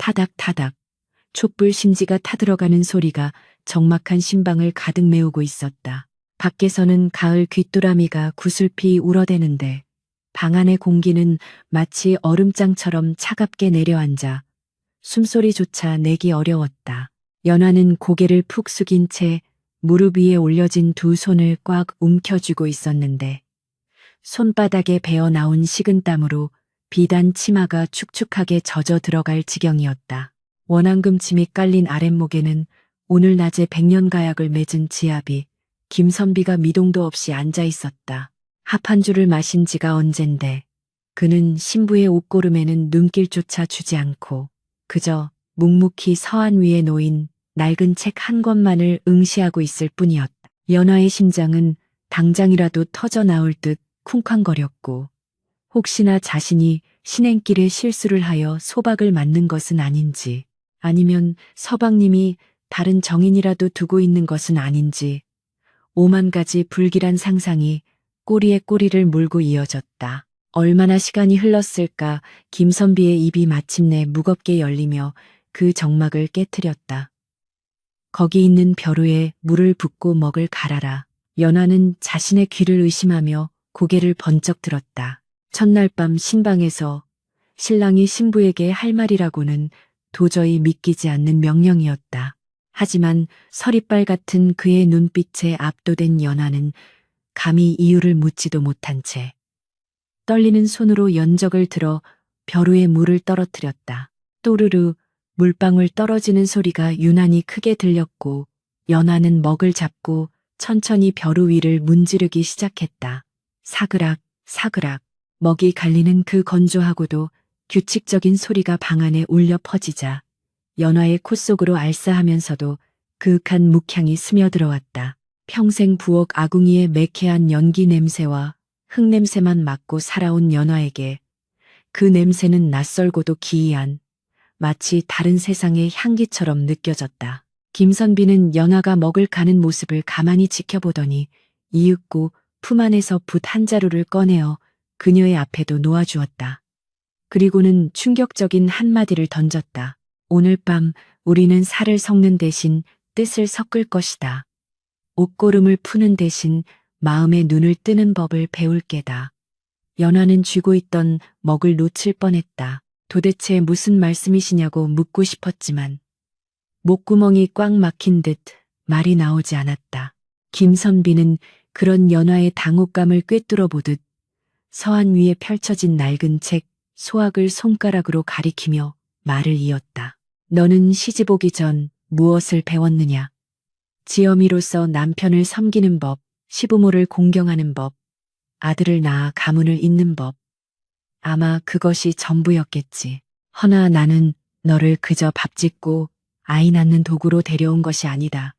타닥타닥 촛불 심지가 타들어가는 소리가 적막한 심방을 가득 메우고 있었다. 밖에서는 가을 귀뚜라미가 구슬피 울어대는데 방 안의 공기는 마치 얼음장처럼 차갑게 내려앉아 숨소리조차 내기 어려웠다. 연화는 고개를 푹 숙인 채 무릎 위에 올려진 두 손을 꽉 움켜쥐고 있었는데 손바닥에 배어 나온 식은땀으로 비단 치마가 축축하게 젖어 들어갈 지경이었다. 원앙금 침이 깔린 아랫목에는 오늘 낮에 백년가약을 맺은 지아비 김선비가 미동도 없이 앉아 있었다. 합 한 줄을 마신 지가 언젠데 그는 신부의 옷고름에는 눈길조차 주지 않고 그저 묵묵히 서한 위에 놓인 낡은 책 한 권만을 응시하고 있을 뿐이었다. 연화의 심장은 당장이라도 터져 나올 듯 쿵쾅거렸고 혹시나 자신이 신행길에 실수를 하여 소박을 맞는 것은 아닌지 아니면 서방님이 다른 정인이라도 두고 있는 것은 아닌지 오만 가지 불길한 상상이 꼬리에 꼬리를 물고 이어졌다. 얼마나 시간이 흘렀을까 김선비의 입이 마침내 무겁게 열리며 그 정막을 깨트렸다. 거기 있는 벼루에 물을 붓고 먹을 갈아라. 연화는 자신의 귀를 의심하며 고개를 번쩍 들었다. 첫날 밤 신방에서 신랑이 신부에게 할 말이라고는 도저히 믿기지 않는 명령이었다. 하지만 서리빨 같은 그의 눈빛에 압도된 연화는 감히 이유를 묻지도 못한 채 떨리는 손으로 연적을 들어 벼루에 물을 떨어뜨렸다. 또르르 물방울 떨어지는 소리가 유난히 크게 들렸고 연화는 먹을 잡고 천천히 벼루 위를 문지르기 시작했다. 사그락 사그락 먹이 갈리는 그 건조하고도 규칙적인 소리가 방 안에 울려 퍼지자 연화의 코 속으로 알싸하면서도 그윽한 묵향이 스며들어왔다. 평생 부엌 아궁이의 매캐한 연기 냄새와 흙냄새만 맡고 살아온 연화에게 그 냄새는 낯설고도 기이한 마치 다른 세상의 향기처럼 느껴졌다. 김선비는 연화가 먹을 가는 모습을 가만히 지켜보더니 이윽고 품 안에서 붓 한 자루를 꺼내어 그녀의 앞에도 놓아주었다. 그리고는 충격적인 한마디를 던졌다. 오늘 밤 우리는 살을 섞는 대신 뜻을 섞을 것이다. 옷고름을 푸는 대신 마음의 눈을 뜨는 법을 배울 게다. 연화는 쥐고 있던 먹을 놓칠 뻔했다. 도대체 무슨 말씀이시냐고 묻고 싶었지만 목구멍이 꽉 막힌 듯 말이 나오지 않았다. 김선비는 그런 연화의 당혹감을 꿰뚫어 보듯 서한 위에 펼쳐진 낡은 책 소학을 손가락으로 가리키며 말을 이었다. 너는 시집 오기 전 무엇을 배웠느냐? 지어미로서 남편을 섬기는 법, 시부모를 공경하는 법, 아들을 낳아 가문을 잇는 법. 아마 그것이 전부였겠지. 허나 나는 너를 그저 밥 짓고 아이 낳는 도구로 데려온 것이 아니다.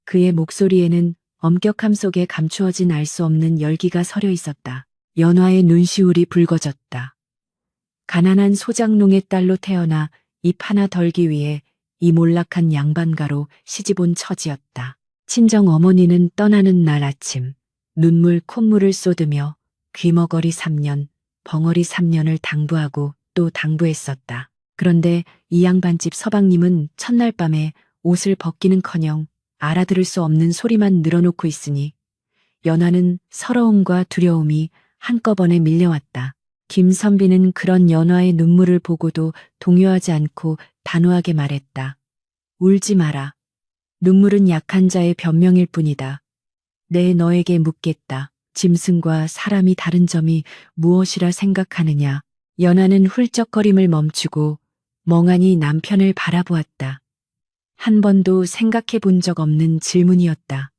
그의 목소리에는 엄격함 속에 감추어진 알 수 없는 열기가 서려 있었다. 연화의 눈시울이 붉어졌다. 가난한 소장농의 딸로 태어나 입 하나 덜기 위해 이 몰락한 양반가로 시집온 처지였다. 친정 어머니는 떠나는 날 아침 눈물 콧물을 쏟으며 귀머거리 3년, 벙어리 3년을 당부하고 또 당부했었다. 그런데 이 양반집 서방님은 첫날 밤에 옷을 벗기는커녕 알아들을 수 없는 소리만 늘어놓고 있으니 연화는 서러움과 두려움이 한꺼번에 밀려왔다. 김선비는 그런 연화의 눈물을 보고도 동요하지 않고 단호하게 말했다. 울지 마라. 눈물은 약한 자의 변명일 뿐이다. 내 너에게 묻겠다. 짐승과 사람이 다른 점이 무엇이라 생각하느냐. 연화는 훌쩍거림을 멈추고 멍하니 남편을 바라보았다. 한 번도 생각해 본 적 없는 질문이었다.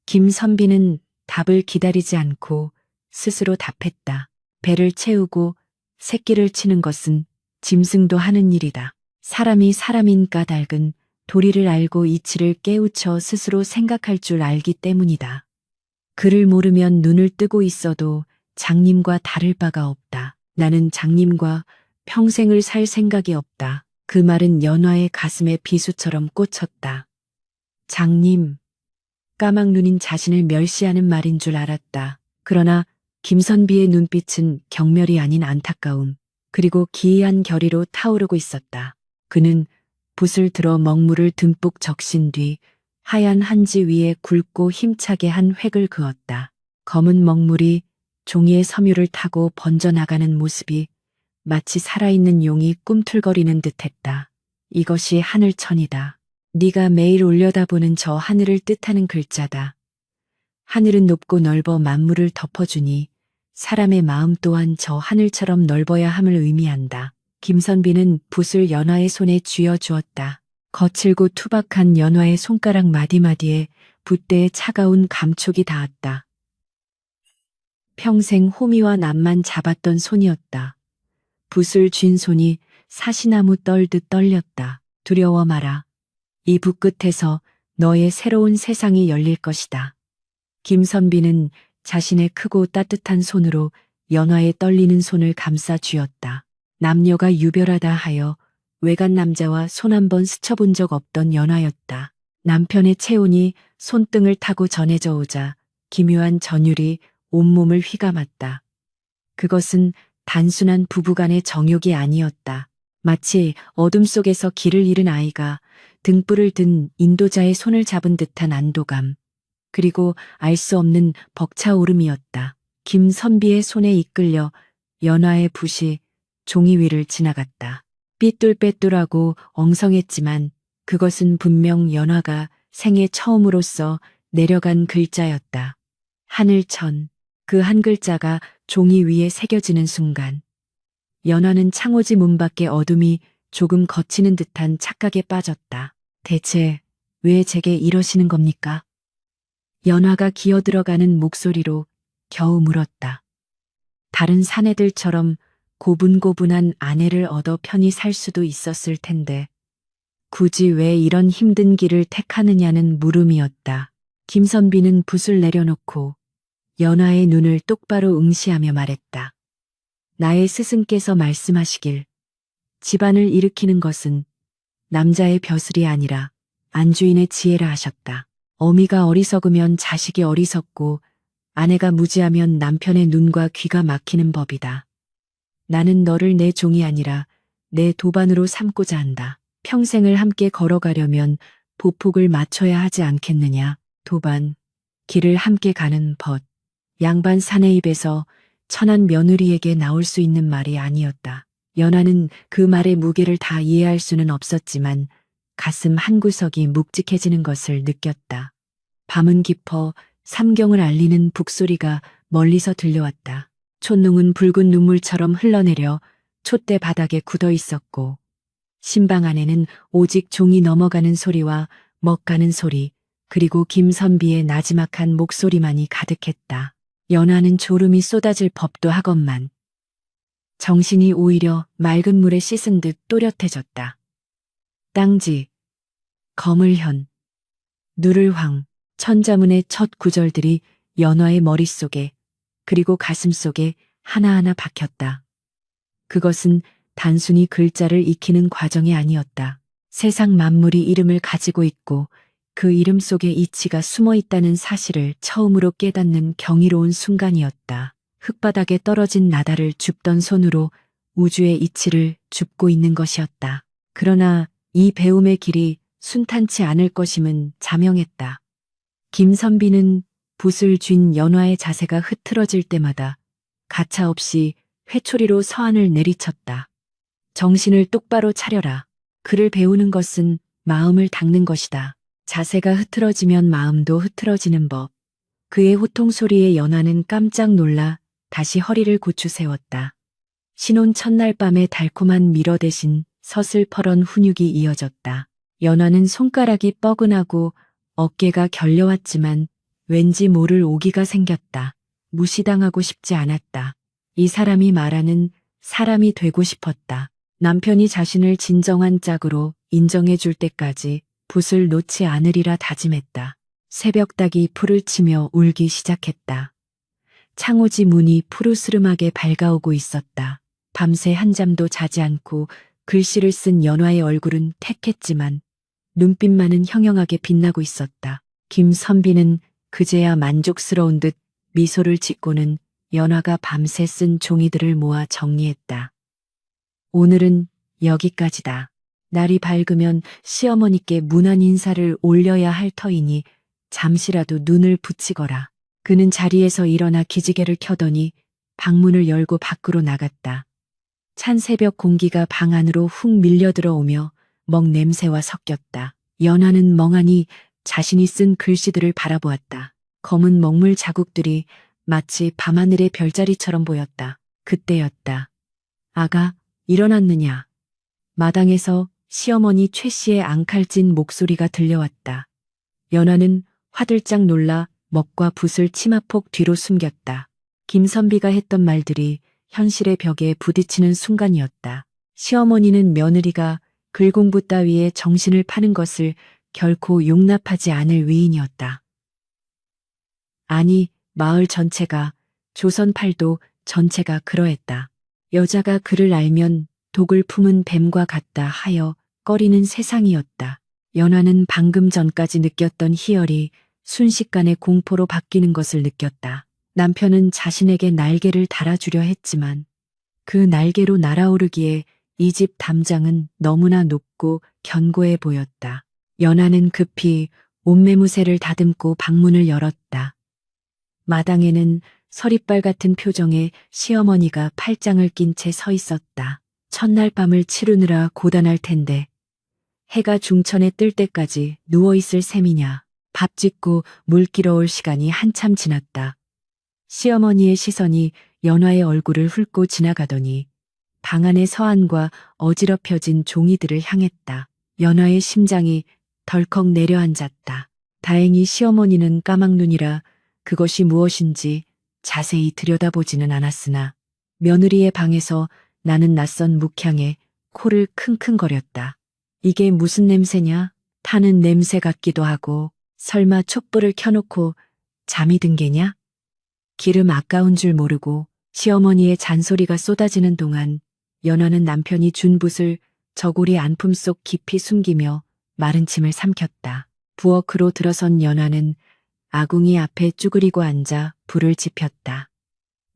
김선비는 답을 기다리지 않고 스스로 답했다. 배를 채우고 새끼를 치는 것은 짐승도 하는 일이다. 사람이 사람인 까닭은 도리를 알고 이치를 깨우쳐 스스로 생각할 줄 알기 때문이다. 그를 모르면 눈을 뜨고 있어도 장님과 다를 바가 없다. 나는 장님과 평생을 살 생각이 없다. 그 말은 연화의 가슴에 비수처럼 꽂혔다. 장님. 까막 눈인 자신을 멸시하는 말인 줄 알았다. 그러나 김선비의 눈빛은 경멸이 아닌 안타까움, 그리고 기이한 결의로 타오르고 있었다. 그는 붓을 들어 먹물을 듬뿍 적신 뒤 하얀 한지 위에 굵고 힘차게 한 획을 그었다. 검은 먹물이 종이의 섬유를 타고 번져나가는 모습이 마치 살아있는 용이 꿈틀거리는 듯했다. 이것이 하늘천이다. 네가 매일 올려다보는 저 하늘을 뜻하는 글자다. 하늘은 높고 넓어 만물을 덮어주니 사람의 마음 또한 저 하늘처럼 넓어야 함을 의미한다. 김선비는 붓을 연화의 손에 쥐어 주었다. 거칠고 투박한 연화의 손가락 마디마디에 붓대의 차가운 감촉이 닿았다. 평생 호미와 낫만 잡았던 손이었다. 붓을 쥔 손이 사시나무 떨듯 떨렸다. 두려워 마라. 이 붓 끝에서 너의 새로운 세상이 열릴 것이다. 김선비는 자신의 크고 따뜻한 손으로 연화의 떨리는 손을 감싸 쥐었다. 남녀가 유별하다 하여 외간 남자와 손 한 번 스쳐본 적 없던 연화였다. 남편의 체온이 손등을 타고 전해져 오자 기묘한 전율이 온몸을 휘감았다. 그것은 단순한 부부간의 정욕이 아니었다. 마치 어둠 속에서 길을 잃은 아이가 등불을 든 인도자의 손을 잡은 듯한 안도감, 그리고 알 수 없는 벅차오름이었다. 김선비의 손에 이끌려 연화의 붓이 종이 위를 지나갔다. 삐뚤빼뚤하고 엉성했지만 그것은 분명 연화가 생애 처음으로써 내려간 글자였다. 하늘천. 그 한 글자가 종이 위에 새겨지는 순간 연화는 창호지 문 밖의 어둠이 조금 걷히는 듯한 착각에 빠졌다. 대체 왜 제게 이러시는 겁니까? 연화가 기어들어가는 목소리로 겨우 물었다. 다른 사내들처럼 고분고분한 아내를 얻어 편히 살 수도 있었을 텐데 굳이 왜 이런 힘든 길을 택하느냐는 물음이었다. 김선비는 붓을 내려놓고 연화의 눈을 똑바로 응시하며 말했다. 나의 스승께서 말씀하시길 집안을 일으키는 것은 남자의 벼슬이 아니라 안주인의 지혜라 하셨다. 어미가 어리석으면 자식이 어리석고 아내가 무지하면 남편의 눈과 귀가 막히는 법이다. 나는 너를 내 종이 아니라 내 도반으로 삼고자 한다. 평생을 함께 걸어가려면 보폭을 맞춰야 하지 않겠느냐. 도반, 길을 함께 가는 벗. 양반 사내 입에서 천한 며느리에게 나올 수 있는 말이 아니었다. 연화는 그 말의 무게를 다 이해할 수는 없었지만 가슴 한구석이 묵직해지는 것을 느꼈다. 밤은 깊어 삼경을 알리는 북소리가 멀리서 들려왔다. 촛농은 붉은 눈물처럼 흘러내려 촛대 바닥에 굳어 있었고 신방 안에는 오직 종이 넘어가는 소리와 먹가는 소리, 그리고 김선비의 나지막한 목소리만이 가득했다. 연화는 졸음이 쏟아질 법도 하건만 정신이 오히려 맑은 물에 씻은 듯 또렷해졌다. 땅지, 거물현, 누를황, 천자문의 첫 구절들이 연화의 머릿속에 그리고 가슴속에 하나하나 박혔다. 그것은 단순히 글자를 익히는 과정이 아니었다. 세상 만물이 이름을 가지고 있고 그 이름 속에 이치가 숨어 있다는 사실을 처음으로 깨닫는 경이로운 순간이었다. 흙바닥에 떨어진 나다를 줍던 손으로 우주의 이치를 줍고 있는 것이었다. 그러나 이 배움의 길이 순탄치 않을 것임은 자명했다. 김선비는 붓을 쥔 연화의 자세가 흐트러질 때마다 가차없이 회초리로 서한을 내리쳤다. 정신을 똑바로 차려라. 글을 배우는 것은 마음을 닦는 것이다. 자세가 흐트러지면 마음도 흐트러지는 법. 그의 호통 소리에 연화는 깜짝 놀라 다시 허리를 고추 세웠다. 신혼 첫날 밤의 달콤한 미러 대신 서슬퍼런 훈육이 이어졌다. 연화는 손가락이 뻐근하고 어깨가 결려왔지만 왠지 모를 오기가 생겼다. 무시당하고 싶지 않았다. 이 사람이 말하는 사람이 되고 싶었다. 남편이 자신을 진정한 짝으로 인정해 줄 때까지 붓을 놓지 않으리라 다짐했다. 새벽닭이 풀을 치며 울기 시작했다. 창호지 문이 푸르스름하게 밝아오고 있었다. 밤새 한잠도 자지 않고 글씨를 쓴 연화의 얼굴은 택했지만 눈빛만은 형형하게 빛나고 있었다. 김선비는 그제야 만족스러운 듯 미소를 짓고는 연화가 밤새 쓴 종이들을 모아 정리했다. 오늘은 여기까지다. 날이 밝으면 시어머니께 문안 인사를 올려야 할 터이니 잠시라도 눈을 붙이거라. 그는 자리에서 일어나 기지개를 켜더니 방문을 열고 밖으로 나갔다. 찬 새벽 공기가 방 안으로 훅 밀려 들어오며 먹 냄새와 섞였다. 연하는 멍하니 자신이 쓴 글씨들을 바라보았다. 검은 먹물 자국들이 마치 밤하늘의 별자리처럼 보였다. 그때였다. 아가, 일어났느냐? 마당에서 시어머니 최 씨의 앙칼진 목소리가 들려왔다. 연하는 화들짝 놀라 먹과 붓을 치마폭 뒤로 숨겼다. 김선비가 했던 말들이 현실의 벽에 부딪히는 순간이었다. 시어머니는 며느리가 글 공부 따위에 정신을 파는 것을 결코 용납하지 않을 위인이었다. 아니, 마을 전체가, 조선팔도 전체가 그러했다. 여자가 그를 알면 독을 품은 뱀과 같다 하여 꺼리는 세상이었다. 연하는 방금 전까지 느꼈던 희열이 순식간에 공포로 바뀌는 것을 느꼈다. 남편은 자신에게 날개를 달아주려 했지만 그 날개로 날아오르기에 이 집 담장은 너무나 높고 견고해 보였다. 연하는 급히 옷매무새를 다듬고 방문을 열었다. 마당에는 서리빨 같은 표정의 시어머니가 팔짱을 낀 채 서 있었다. 첫날 밤을 치르느라 고단할 텐데 해가 중천에 뜰 때까지 누워있을 셈이냐. 밥 짓고 물 끼러 올 시간이 한참 지났다. 시어머니의 시선이 연화의 얼굴을 훑고 지나가더니 방 안의 서한과 어지럽혀진 종이들을 향했다. 연화의 심장이 덜컥 내려앉았다. 다행히 시어머니는 까막눈이라 그것이 무엇인지 자세히 들여다보지는 않았으나 며느리의 방에서 나는 낯선 묵향에 코를 킁킁거렸다. 이게 무슨 냄새냐? 타는 냄새 같기도 하고 설마 촛불을 켜놓고 잠이 든 게냐? 기름 아까운 줄 모르고 시어머니의 잔소리가 쏟아지는 동안 연화는 남편이 준 붓을 저고리 안품 속 깊이 숨기며 마른 침을 삼켰다. 부엌으로 들어선 연화는 아궁이 앞에 쭈그리고 앉아 불을 지폈다.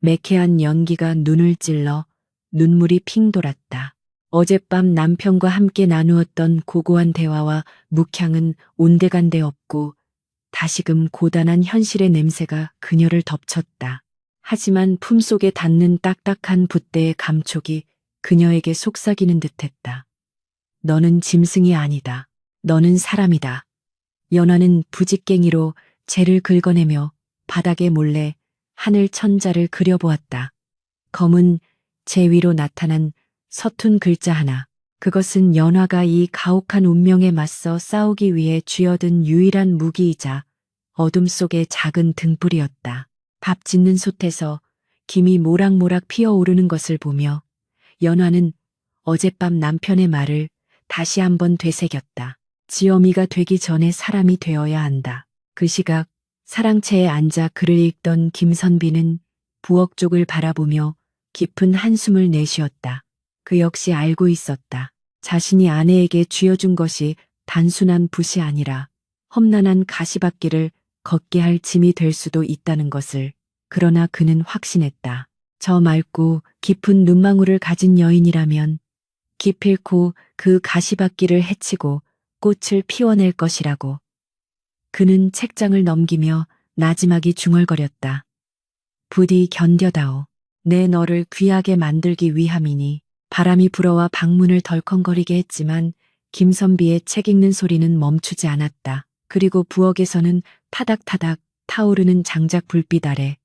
매캐한 연기가 눈을 찔러 눈물이 핑 돌았다. 어젯밤 남편과 함께 나누었던 고고한 대화와 묵향은 온데간데 없고 다시금 고단한 현실의 냄새가 그녀를 덮쳤다. 하지만 품속에 닿는 딱딱한 붓대의 감촉이 그녀에게 속삭이는 듯했다. 너는 짐승이 아니다. 너는 사람이다. 연화는 부직갱이로 재를 긁어내며 바닥에 몰래 하늘 천자를 그려보았다. 검은 재 위로 나타난 서툰 글자 하나. 그것은 연화가 이 가혹한 운명에 맞서 싸우기 위해 쥐어든 유일한 무기이자 어둠 속의 작은 등불이었다. 밥 짓는 솥에서 김이 모락모락 피어오르는 것을 보며 연화는 어젯밤 남편의 말을 다시 한번 되새겼다. 지어미가 되기 전에 사람이 되어야 한다. 그 시각 사랑채에 앉아 글을 읽던 김선비는 부엌 쪽을 바라보며 깊은 한숨을 내쉬었다. 그 역시 알고 있었다. 자신이 아내에게 쥐어준 것이 단순한 붓이 아니라 험난한 가시밭길을 걷게 할 짐이 될 수도 있다는 것을. 그러나 그는 확신했다. 저 맑고 깊은 눈망울을 가진 여인이라면 기필코 그 가시밭길을 헤치고 꽃을 피워낼 것이라고. 그는 책장을 넘기며 나지막이 중얼거렸다. 부디 견뎌다오. 내 너를 귀하게 만들기 위함이니. 바람이 불어와 방문을 덜컹거리게 했지만 김선비의 책 읽는 소리는 멈추지 않았다. 그리고 부엌에서는 타닥타닥 타오르는 장작 불빛 아래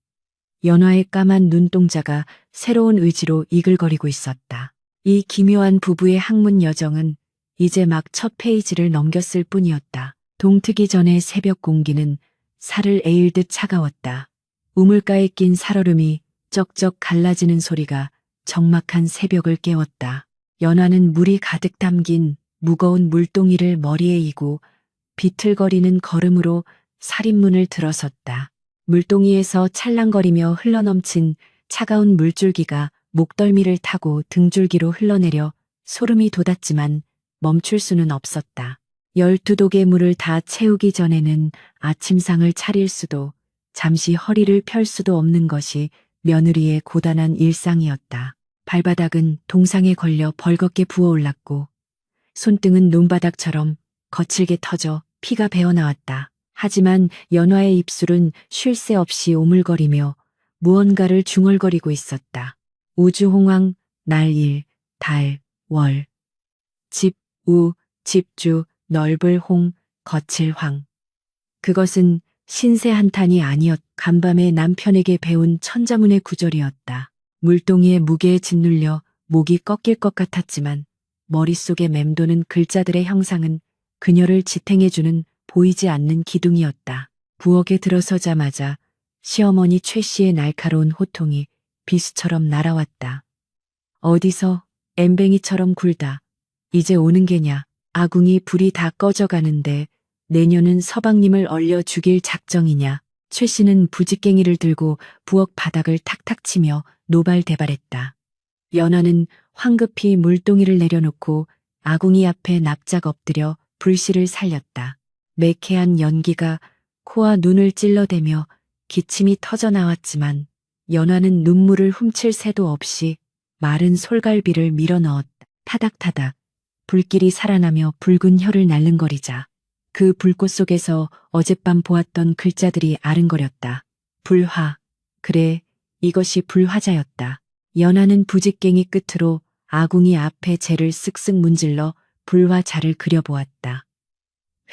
연화의 까만 눈동자가 새로운 의지로 이글거리고 있었다. 이 기묘한 부부의 학문 여정은 이제 막 첫 페이지를 넘겼을 뿐이었다. 동트기 전의 새벽 공기는 살을 에일듯 차가웠다. 우물가에 낀 살얼음이 쩍쩍 갈라지는 소리가 적막한 새벽을 깨웠다. 연화는 물이 가득 담긴 무거운 물동이를 머리에 이고 비틀거리는 걸음으로 살인문을 들어섰다. 물동이에서 찰랑거리며 흘러넘친 차가운 물줄기가 목덜미를 타고 등줄기로 흘러내려 소름이 돋았지만 멈출 수는 없었다. 12독의 물을 다 채우기 전에는 아침상을 차릴 수도 잠시 허리를 펼 수도 없는 것이 며느리의 고단한 일상이었다. 발바닥은 동상에 걸려 벌겋게 부어올랐고 손등은 논바닥처럼 거칠게 터져 피가 배어나왔다. 하지만 연화의 입술은 쉴 새 없이 오물거리며 무언가를 중얼거리고 있었다. 우주홍황, 날1, 달, 월. 집, 우, 집주, 넓을 홍, 거칠 황. 그것은 신세 한탄이 아니었. 간밤에 남편에게 배운 천자문의 구절이었다. 물동이의 무게에 짓눌려 목이 꺾일 것 같았지만 머릿속에 맴도는 글자들의 형상은 그녀를 지탱해주는 보이지 않는 기둥이었다. 부엌에 들어서자마자 시어머니 최 씨의 날카로운 호통이 비수처럼 날아왔다. 어디서 엠뱅이처럼 굴다. 이제 오는 게냐. 아궁이 불이 다 꺼져가는데 내년은 서방님을 얼려 죽일 작정이냐. 최 씨는 부직갱이를 들고 부엌 바닥을 탁탁 치며 노발대발했다. 연화는 황급히 물동이를 내려놓고 아궁이 앞에 납작 엎드려 불씨를 살렸다. 매캐한 연기가 코와 눈을 찔러대며 기침이 터져 나왔지만 연화는 눈물을 훔칠 새도 없이 마른 솔갈비를 밀어넣었다. 타닥타닥 불길이 살아나며 붉은 혀를 날름거리자 그 불꽃 속에서 어젯밤 보았던 글자들이 아른거렸다. 불화. 그래, 이것이 불화자였다. 연화는 부직갱이 끝으로 아궁이 앞에 재를 쓱쓱 문질러 불화자를 그려보았다.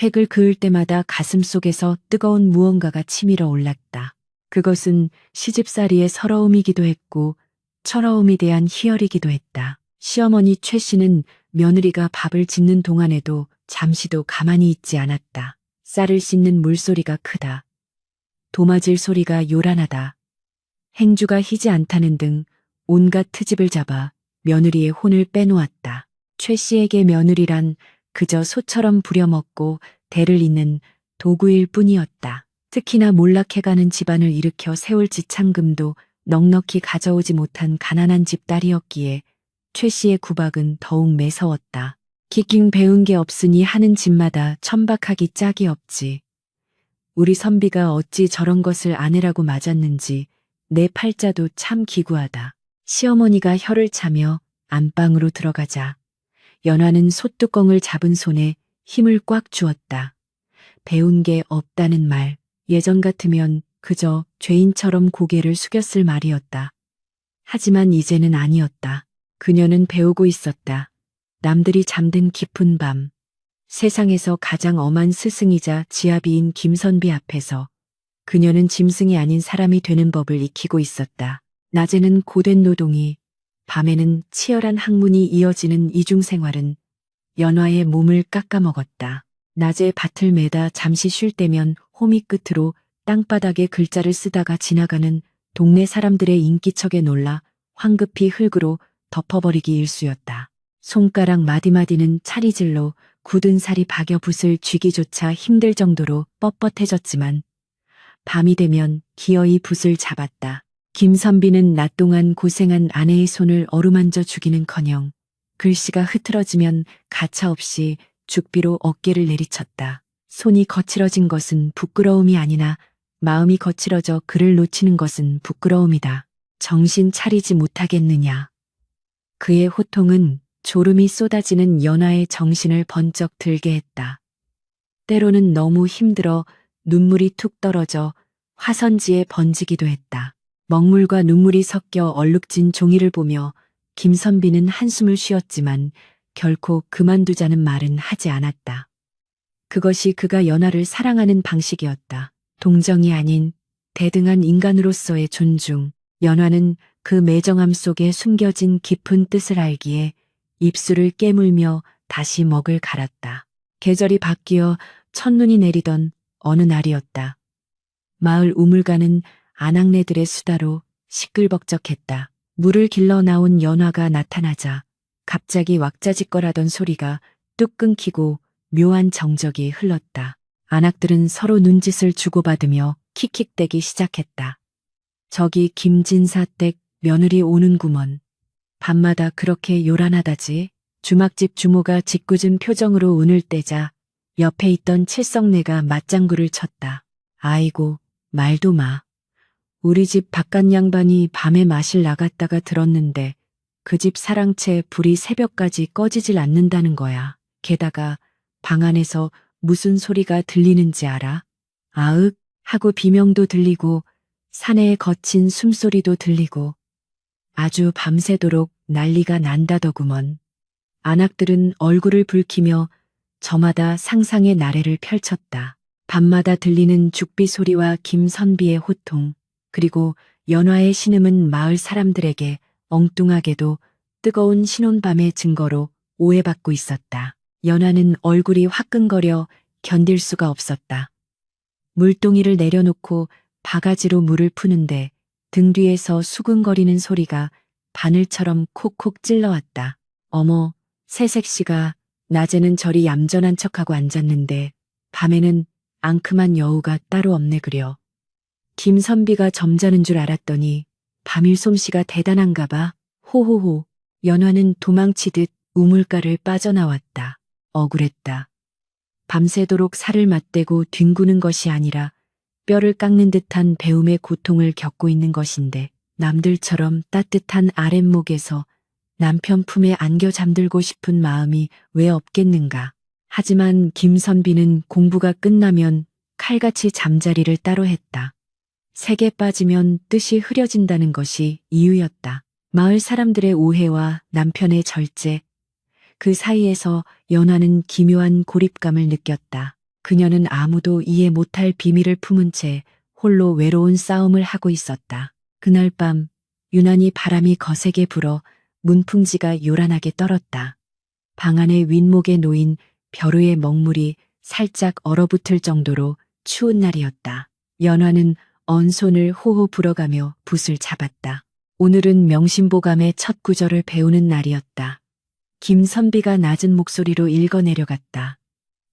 획을 그을 때마다 가슴 속에서 뜨거운 무언가가 치밀어 올랐다. 그것은 시집살이의 서러움이기도 했고 철어움에 대한 희열이기도 했다. 시어머니 최 씨는 며느리가 밥을 짓는 동안에도 잠시도 가만히 있지 않았다. 쌀을 씻는 물소리가 크다. 도마질 소리가 요란하다. 행주가 희지 않다는 등 온갖 트집을 잡아 며느리의 혼을 빼놓았다. 최 씨에게 며느리란 그저 소처럼 부려먹고 대를 잇는 도구일 뿐이었다. 특히나 몰락해가는 집안을 일으켜 세울 지참금도 넉넉히 가져오지 못한 가난한 집딸이었기에 최 씨의 구박은 더욱 매서웠다. 기킹 배운 게 없으니 하는 집마다 천박하기 짝이 없지. 우리 선비가 어찌 저런 것을 아내라고 맞았는지 내 팔자도 참 기구하다. 시어머니가 혀를 차며 안방으로 들어가자 연화는 솥뚜껑을 잡은 손에 힘을 꽉 주었다. 배운 게 없다는 말, 예전 같으면 그저 죄인처럼 고개를 숙였을 말이었다. 하지만 이제는 아니었다. 그녀는 배우고 있었다. 남들이 잠든 깊은 밤, 세상에서 가장 엄한 스승이자 지아비인 김선비 앞에서 그녀는 짐승이 아닌 사람이 되는 법을 익히고 있었다. 낮에는 고된 노동이, 밤에는 치열한 학문이 이어지는 이중생활은 연화의 몸을 깎아먹었다. 낮에 밭을 매다 잠시 쉴 때면 호미 끝으로 땅바닥에 글자를 쓰다가 지나가는 동네 사람들의 인기척에 놀라 황급히 흙으로 덮어버리기 일쑤였다. 손가락 마디마디는 차리질로 굳은 살이 박여 붓을 쥐기조차 힘들 정도로 뻣뻣해졌지만 밤이 되면 기어이 붓을 잡았다. 김선비는 낮 동안 고생한 아내의 손을 어루만져 주기는커녕 글씨가 흐트러지면 가차없이 죽비로 어깨를 내리쳤다. 손이 거칠어진 것은 부끄러움이 아니나 마음이 거칠어져 글을 놓치는 것은 부끄러움이다. 정신 차리지 못하겠느냐. 그의 호통은 졸음이 쏟아지는 연화의 정신을 번쩍 들게 했다. 때로는 너무 힘들어 눈물이 툭 떨어져 화선지에 번지기도 했다. 먹물과 눈물이 섞여 얼룩진 종이를 보며 김선비는 한숨을 쉬었지만 결코 그만두자는 말은 하지 않았다. 그것이 그가 연화를 사랑하는 방식이었다. 동정이 아닌 대등한 인간으로서의 존중. 연화는 그 매정함 속에 숨겨진 깊은 뜻을 알기에 입술을 깨물며 다시 먹을 갈았다. 계절이 바뀌어 첫눈이 내리던 어느 날이었다. 마을 우물가는 아낙네들의 수다로 시끌벅적했다. 물을 길러 나온 연화가 나타나자 갑자기 왁자지껄하던 소리가 뚝 끊기고 묘한 정적이 흘렀다. 아낙들은 서로 눈짓을 주고받으며 킥킥대기 시작했다. 저기 김진사 댁 며느리 오는구먼. 밤마다 그렇게 요란하다지. 주막집 주모가 짓궂은 표정으로 운을 떼자 옆에 있던 칠성내가 맞장구를 쳤다. 아이고, 말도 마. 우리 집 바깥 양반이 밤에 마실 나갔다가 들었는데 그 집 사랑채 불이 새벽까지 꺼지질 않는다는 거야. 게다가 방 안에서 무슨 소리가 들리는지 알아? 아윽 하고 비명도 들리고 사내의 거친 숨소리도 들리고 아주 밤새도록 난리가 난다더구먼. 안악들은 얼굴을 붉히며 저마다 상상의 나래를 펼쳤다. 밤마다 들리는 죽비 소리와 김선비의 호통, 그리고 연화의 신음은 마을 사람들에게 엉뚱하게도 뜨거운 신혼밤의 증거로 오해받고 있었다. 연화는 얼굴이 화끈거려 견딜 수가 없었다. 물동이를 내려놓고 바가지로 물을 푸는데 등 뒤에서 수근거리는 소리가 바늘처럼 콕콕 찔러왔다. 어머, 새색시가 낮에는 저리 얌전한 척하고 앉았는데 밤에는 앙큼한 여우가 따로 없네 그려. 김선비가 점잖은 줄 알았더니 밤일 솜씨가 대단한가 봐. 호호호. 연화는 도망치듯 우물가를 빠져나왔다. 억울했다. 밤새도록 살을 맞대고 뒹구는 것이 아니라 뼈를 깎는 듯한 배움의 고통을 겪고 있는 것인데 남들처럼 따뜻한 아랫목에서 남편 품에 안겨 잠들고 싶은 마음이 왜 없겠는가. 하지만 김선비는 공부가 끝나면 칼같이 잠자리를 따로 했다. 색에 빠지면 뜻이 흐려진다는 것이 이유였다. 마을 사람들의 오해와 남편의 절제, 그 사이에서 연화는 기묘한 고립감을 느꼈다. 그녀는 아무도 이해 못할 비밀을 품은 채 홀로 외로운 싸움을 하고 있었다. 그날 밤 유난히 바람이 거세게 불어 문풍지가 요란하게 떨었다. 방 안의 윗목에 놓인 벼루의 먹물이 살짝 얼어붙을 정도로 추운 날이었다. 연화는 언 손을 호호 불어가며 붓을 잡았다. 오늘은 명심보감의 첫 구절을 배우는 날이었다. 김선비가 낮은 목소리로 읽어내려갔다.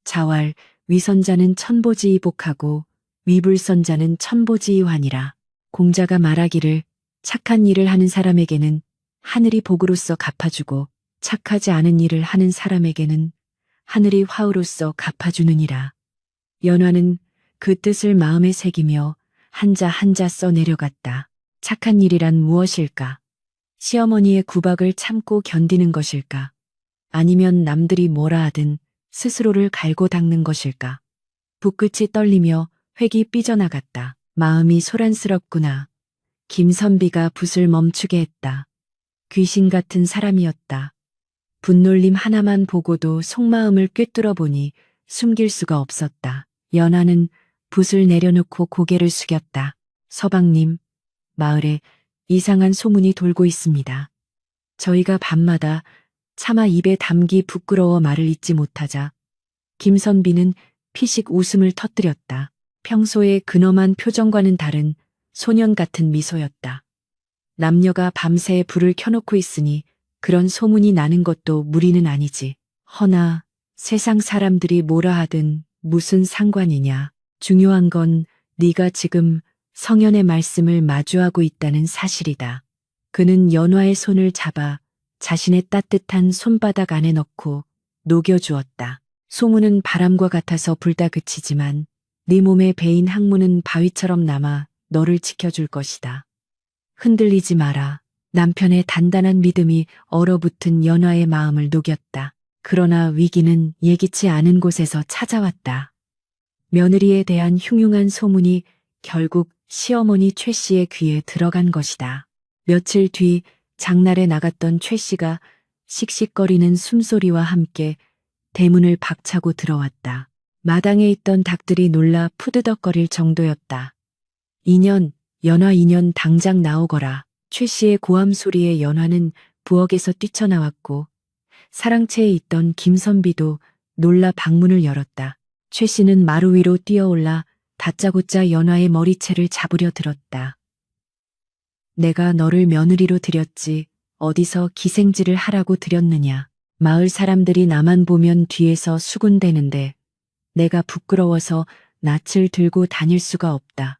자왈 위선자는 천보지이복하고 위불선자는 천보지이환이라. 공자가 말하기를 착한 일을 하는 사람에게는 하늘이 복으로써 갚아주고 착하지 않은 일을 하는 사람에게는 하늘이 화우로써 갚아주느니라. 연화는 그 뜻을 마음에 새기며 한자 한자 써 내려갔다. 착한 일이란 무엇일까? 시어머니의 구박을 참고 견디는 것일까? 아니면 남들이 뭐라 하든 스스로를 갈고 닦는 것일까? 붓끝이 떨리며 획이 삐져나갔다. 마음이 소란스럽구나. 김선비가 붓을 멈추게 했다. 귀신 같은 사람이었다. 분놀림 하나만 보고도 속마음을 꿰뚫어 보니 숨길 수가 없었다. 연화는 붓을 내려놓고 고개를 숙였다. 서방님, 마을에 이상한 소문이 돌고 있습니다. 저희가 밤마다 차마 입에 담기 부끄러워 말을 잇지 못하자 김선비는 피식 웃음을 터뜨렸다. 평소의 근엄한 표정과는 다른 소년 같은 미소였다. 남녀가 밤새 불을 켜놓고 있으니 그런 소문이 나는 것도 무리는 아니지. 허나 세상 사람들이 뭐라 하든 무슨 상관이냐. 중요한 건 네가 지금 성현의 말씀을 마주하고 있다는 사실이다. 그는 연화의 손을 잡아 자신의 따뜻한 손바닥 안에 넣고 녹여주었다. 소문은 바람과 같아서 불다 그치지만 네 몸에 베인 항문은 바위처럼 남아 너를 지켜줄 것이다. 흔들리지 마라. 남편의 단단한 믿음이 얼어붙은 연화의 마음을 녹였다. 그러나 위기는 예기치 않은 곳에서 찾아왔다. 며느리에 대한 흉흉한 소문이 결국 시어머니 최 씨의 귀에 들어간 것이다. 며칠 뒤 장날에 나갔던 최 씨가 씩씩거리는 숨소리와 함께 대문을 박차고 들어왔다. 마당에 있던 닭들이 놀라 푸드덕거릴 정도였다. 인연, 연화 인연 당장 나오거라. 최 씨의 고함 소리에 연화는 부엌에서 뛰쳐나왔고 사랑채에 있던 김선비도 놀라 방문을 열었다. 최 씨는 마루 위로 뛰어올라 다짜고짜 연화의 머리채를 잡으려 들었다. 내가 너를 며느리로 들였지 어디서 기생질을 하라고 들였느냐. 마을 사람들이 나만 보면 뒤에서 수군대는데 내가 부끄러워서 낯을 들고 다닐 수가 없다.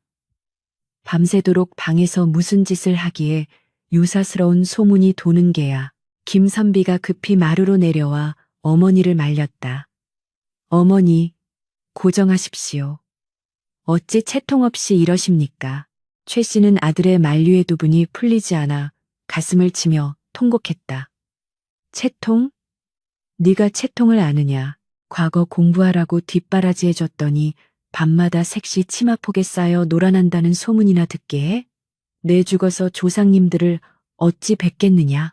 밤새도록 방에서 무슨 짓을 하기에 유사스러운 소문이 도는 게야. 김선비가 급히 마루로 내려와 어머니를 말렸다. 어머니, 고정하십시오. 어찌 채통 없이 이러십니까? 최 씨는 아들의 만류의 두분이 풀리지 않아 가슴을 치며 통곡했다. 채통? 네가 채통을 아느냐. 과거 공부하라고 뒷바라지해줬더니 밤마다 색시 치마폭에 쌓여 놀아난다는 소문이나 듣게 해? 내 죽어서 조상님들을 어찌 뵙겠느냐.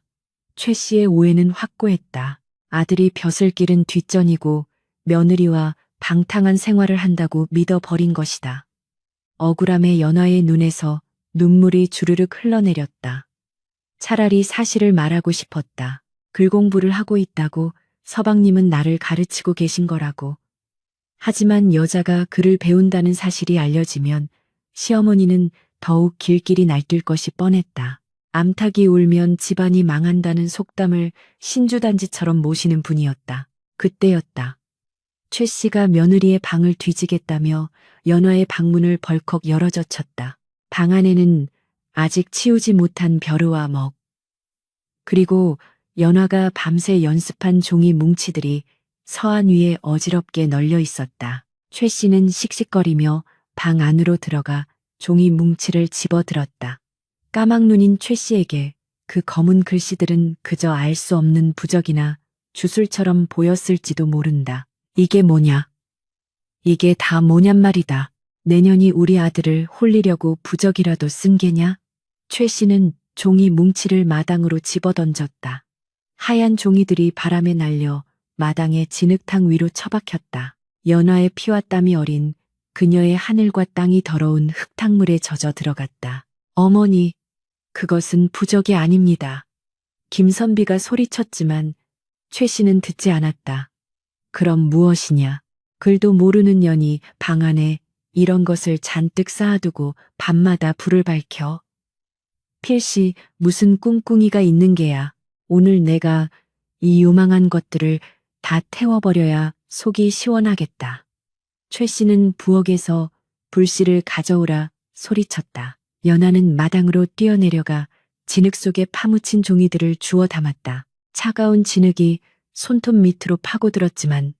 최 씨의 오해는 확고했다. 아들이 벼슬 길은 뒷전이고 며느리와 방탕한 생활을 한다고 믿어버린 것이다. 억울함에 연화의 눈에서 눈물이 주르륵 흘러내렸다. 차라리 사실을 말하고 싶었다. 글공부를 하고 있다고 서방님은 나를 가르치고 계신 거라고. 하지만 여자가 글을 배운다는 사실이 알려지면 시어머니는 더욱 길길이 날뛸 것이 뻔했다. 암탉이 울면 집안이 망한다는 속담을 신주단지처럼 모시는 분이었다. 그때였다. 최 씨가 며느리의 방을 뒤지겠다며 연화의 방문을 벌컥 열어젖혔다. 방 안에는 아직 치우지 못한 벼르와 먹, 그리고 연화가 밤새 연습한 종이 뭉치들이 서안 위에 어지럽게 널려 있었다. 최 씨는 씩씩거리며 방 안으로 들어가 종이 뭉치를 집어들었다. 까막눈인 최 씨에게 그 검은 글씨들은 그저 알 수 없는 부적이나 주술처럼 보였을지도 모른다. 이게 뭐냐? 이게 다 뭐냔 말이다. 내년이 우리 아들을 홀리려고 부적이라도 쓴 게냐? 최 씨는 종이 뭉치를 마당으로 집어던졌다. 하얀 종이들이 바람에 날려 마당의 진흙탕 위로 처박혔다. 연화의 피와 땀이 어린 그녀의 하늘과 땅이 더러운 흙탕물에 젖어 들어갔다. 어머니, 그것은 부적이 아닙니다. 김선비가 소리쳤지만 최 씨는 듣지 않았다. 그럼 무엇이냐? 글도 모르는 년이 방 안에 이런 것을 잔뜩 쌓아두고 밤마다 불을 밝혀. 필시 무슨 꿍꿍이가 있는 게야. 오늘 내가 이 요망한 것들을 다 태워버려야 속이 시원하겠다. 최 씨는 부엌에서 불씨를 가져오라 소리쳤다. 연하는 마당으로 뛰어내려가 진흙 속에 파묻힌 종이들을 주워 담았다. 차가운 진흙이 손톱 밑으로 파고들었지만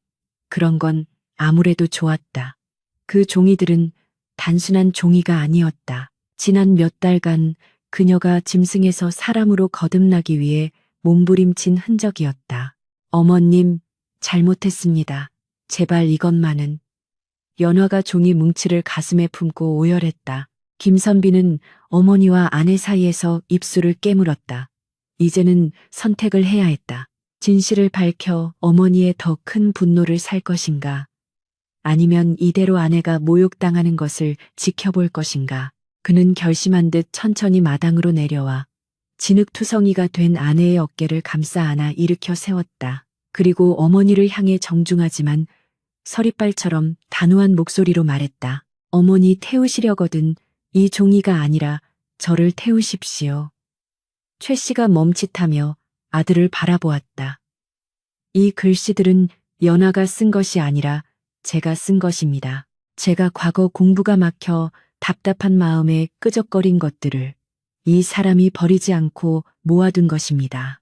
그런 건 아무래도 좋았다. 그 종이들은 단순한 종이가 아니었다. 지난 몇 달간 그녀가 짐승에서 사람으로 거듭나기 위해 몸부림친 흔적이었다. 어머님, 잘못했습니다. 제발 이것만은. 연화가 종이 뭉치를 가슴에 품고 오열했다. 김선비는 어머니와 아내 사이에서 입술을 깨물었다. 이제는 선택을 해야 했다. 진실을 밝혀 어머니의 더 큰 분노를 살 것인가? 아니면 이대로 아내가 모욕당하는 것을 지켜볼 것인가? 그는 결심한 듯 천천히 마당으로 내려와 진흙투성이가 된 아내의 어깨를 감싸 안아 일으켜 세웠다. 그리고 어머니를 향해 정중하지만 서리빨처럼 단호한 목소리로 말했다. 어머니 태우시려거든 이 종이가 아니라 저를 태우십시오. 최 씨가 멈칫하며 아들을 바라보았다. 이 글씨들은 연화가 쓴 것이 아니라 제가 쓴 것입니다. 제가 과거 공부가 막혀 답답한 마음에 끄적거린 것들을 이 사람이 버리지 않고 모아둔 것입니다.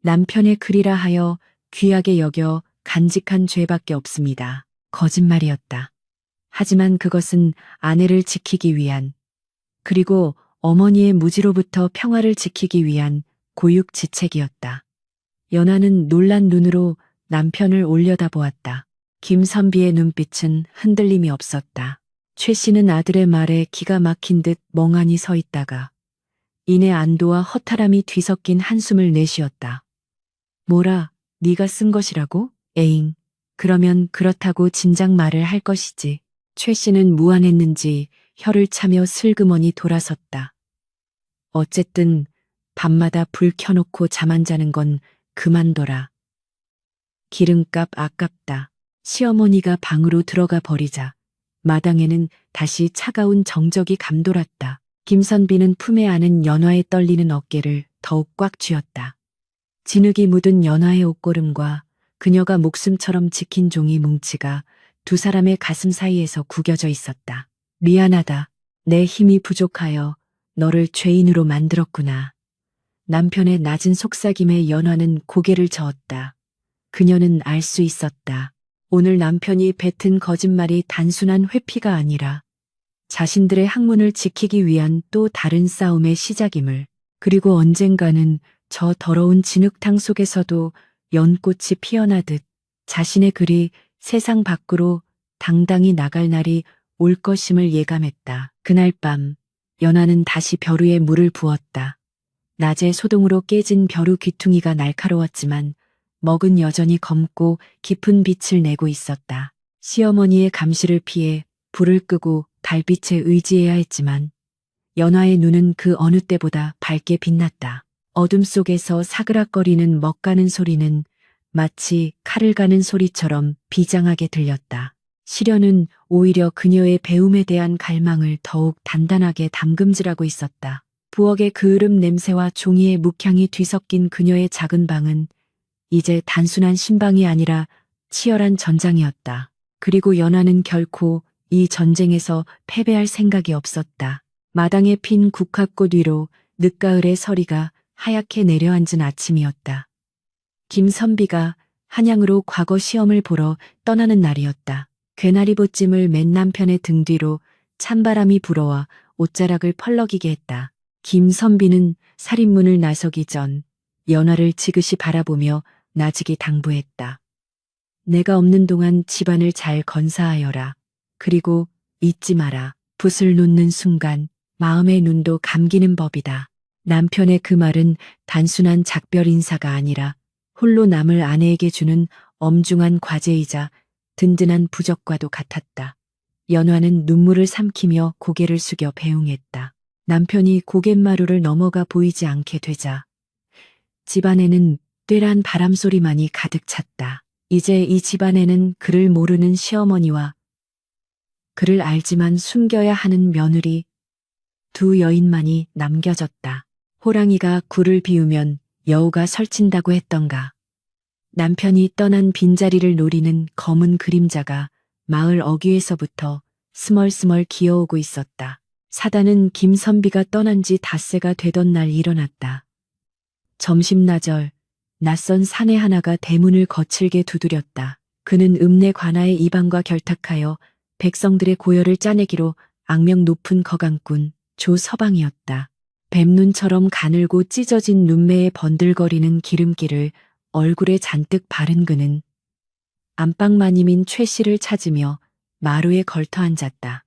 남편의 글이라 하여 귀하게 여겨 간직한 죄밖에 없습니다. 거짓말이었다. 하지만 그것은 아내를 지키기 위한, 그리고 어머니의 무지로부터 평화를 지키기 위한 고육지책이었다. 연하는 놀란 눈으로 남편을 올려다보았다. 김선비의 눈빛은 흔들림이 없었다. 최 씨는 아들의 말에 기가 막힌 듯 멍하니 서 있다가 이내 안도와 허탈함이 뒤섞인 한숨을 내쉬었다. 뭐라, 네가 쓴 것이라고? 에잉, 그러면 그렇다고 진작 말을 할 것이지. 최 씨는 무안했는지 혀를 차며 슬그머니 돌아섰다. 어쨌든 밤마다 불 켜놓고 잠 안 자는 건 그만둬라. 기름값 아깝다. 시어머니가 방으로 들어가 버리자 마당에는 다시 차가운 정적이 감돌았다. 김선비는 품에 안은 연화의 떨리는 어깨를 더욱 꽉 쥐었다. 진흙이 묻은 연화의 옷고름과 그녀가 목숨처럼 지킨 종이 뭉치가 두 사람의 가슴 사이에서 구겨져 있었다. 미안하다. 내 힘이 부족하여 너를 죄인으로 만들었구나. 남편의 낮은 속삭임에 연화는 고개를 저었다. 그녀는 알 수 있었다. 오늘 남편이 뱉은 거짓말이 단순한 회피가 아니라 자신들의 학문을 지키기 위한 또 다른 싸움의 시작임을, 그리고 언젠가는 저 더러운 진흙탕 속에서도 연꽃이 피어나듯 자신의 글이 세상 밖으로 당당히 나갈 날이 올 것임을 예감했다. 그날 밤 연화는 다시 벼루에 물을 부었다. 낮에 소동으로 깨진 벼루 귀퉁이가 날카로웠지만 먹은 여전히 검고 깊은 빛을 내고 있었다. 시어머니의 감시를 피해 불을 끄고 달빛에 의지해야 했지만 연화의 눈은 그 어느 때보다 밝게 빛났다. 어둠 속에서 사그락거리는 먹가는 소리는 마치 칼을 가는 소리처럼 비장하게 들렸다. 시련은 오히려 그녀의 배움에 대한 갈망을 더욱 단단하게 담금질하고 있었다. 부엌의 그을음 냄새와 종이의 묵향이 뒤섞인 그녀의 작은 방은 이제 단순한 신방이 아니라 치열한 전장이었다. 그리고 연화는 결코 이 전쟁에서 패배할 생각이 없었다. 마당에 핀 국화꽃 위로 늦가을의 서리가 하얗게 내려앉은 아침이었다. 김선비가 한양으로 과거 시험을 보러 떠나는 날이었다. 괴나리 보찜을 맨 남편의 등 뒤로 찬바람이 불어와 옷자락을 펄럭이게 했다. 김선비는 살인문을 나서기 전 연화를 지그시 바라보며 나직이 당부했다. 내가 없는 동안 집안을 잘 건사하여라. 그리고 잊지 마라. 붓을 놓는 순간 마음의 눈도 감기는 법이다. 남편의 그 말은 단순한 작별 인사가 아니라 홀로 남을 아내에게 주는 엄중한 과제이자 든든한 부적과도 같았다. 연화는 눈물을 삼키며 고개를 숙여 배웅했다. 남편이 고갯마루를 넘어가 보이지 않게 되자 집안에는 떼란 바람소리만이 가득 찼다. 이제 이 집안에는 그를 모르는 시어머니와 그를 알지만 숨겨야 하는 며느리 두 여인만이 남겨졌다. 호랑이가 굴을 비우면 여우가 설친다고 했던가. 남편이 떠난 빈자리를 노리는 검은 그림자가 마을 어귀에서부터 스멀스멀 기어오고 있었다. 사단은 김선비가 떠난 지 닷새가 되던 날 일어났다. 점심나절 낯선 사내 하나가 대문을 거칠게 두드렸다. 그는 읍내 관아의 이방과 결탁하여 백성들의 고열을 짜내기로 악명 높은 거강꾼 조서방이었다. 뱀눈처럼 가늘고 찢어진 눈매에 번들거리는 기름기를 얼굴에 잔뜩 바른 그는 안방 마님인 최 씨를 찾으며 마루에 걸터 앉았다.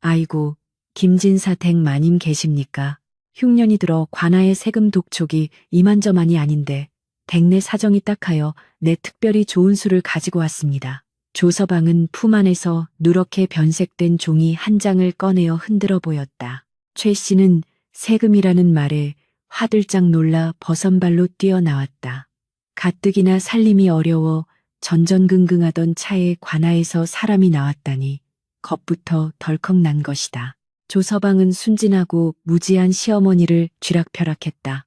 아이고, 김진사 댁 마님 계십니까? 흉년이 들어 관아의 세금 독촉이 이만저만이 아닌데 댁내 사정이 딱하여 내 특별히 좋은 술을 가지고 왔습니다. 조서방은 품 안에서 누렇게 변색된 종이 한 장을 꺼내어 흔들어 보였다. 최 씨는 세금이라는 말에 화들짝 놀라 버선발로 뛰어나왔다. 가뜩이나 살림이 어려워 전전긍긍하던 차에 관아에서 사람이 나왔다니 겁부터 덜컥 난 것이다. 조서방은 순진하고 무지한 시어머니를 쥐락펴락했다.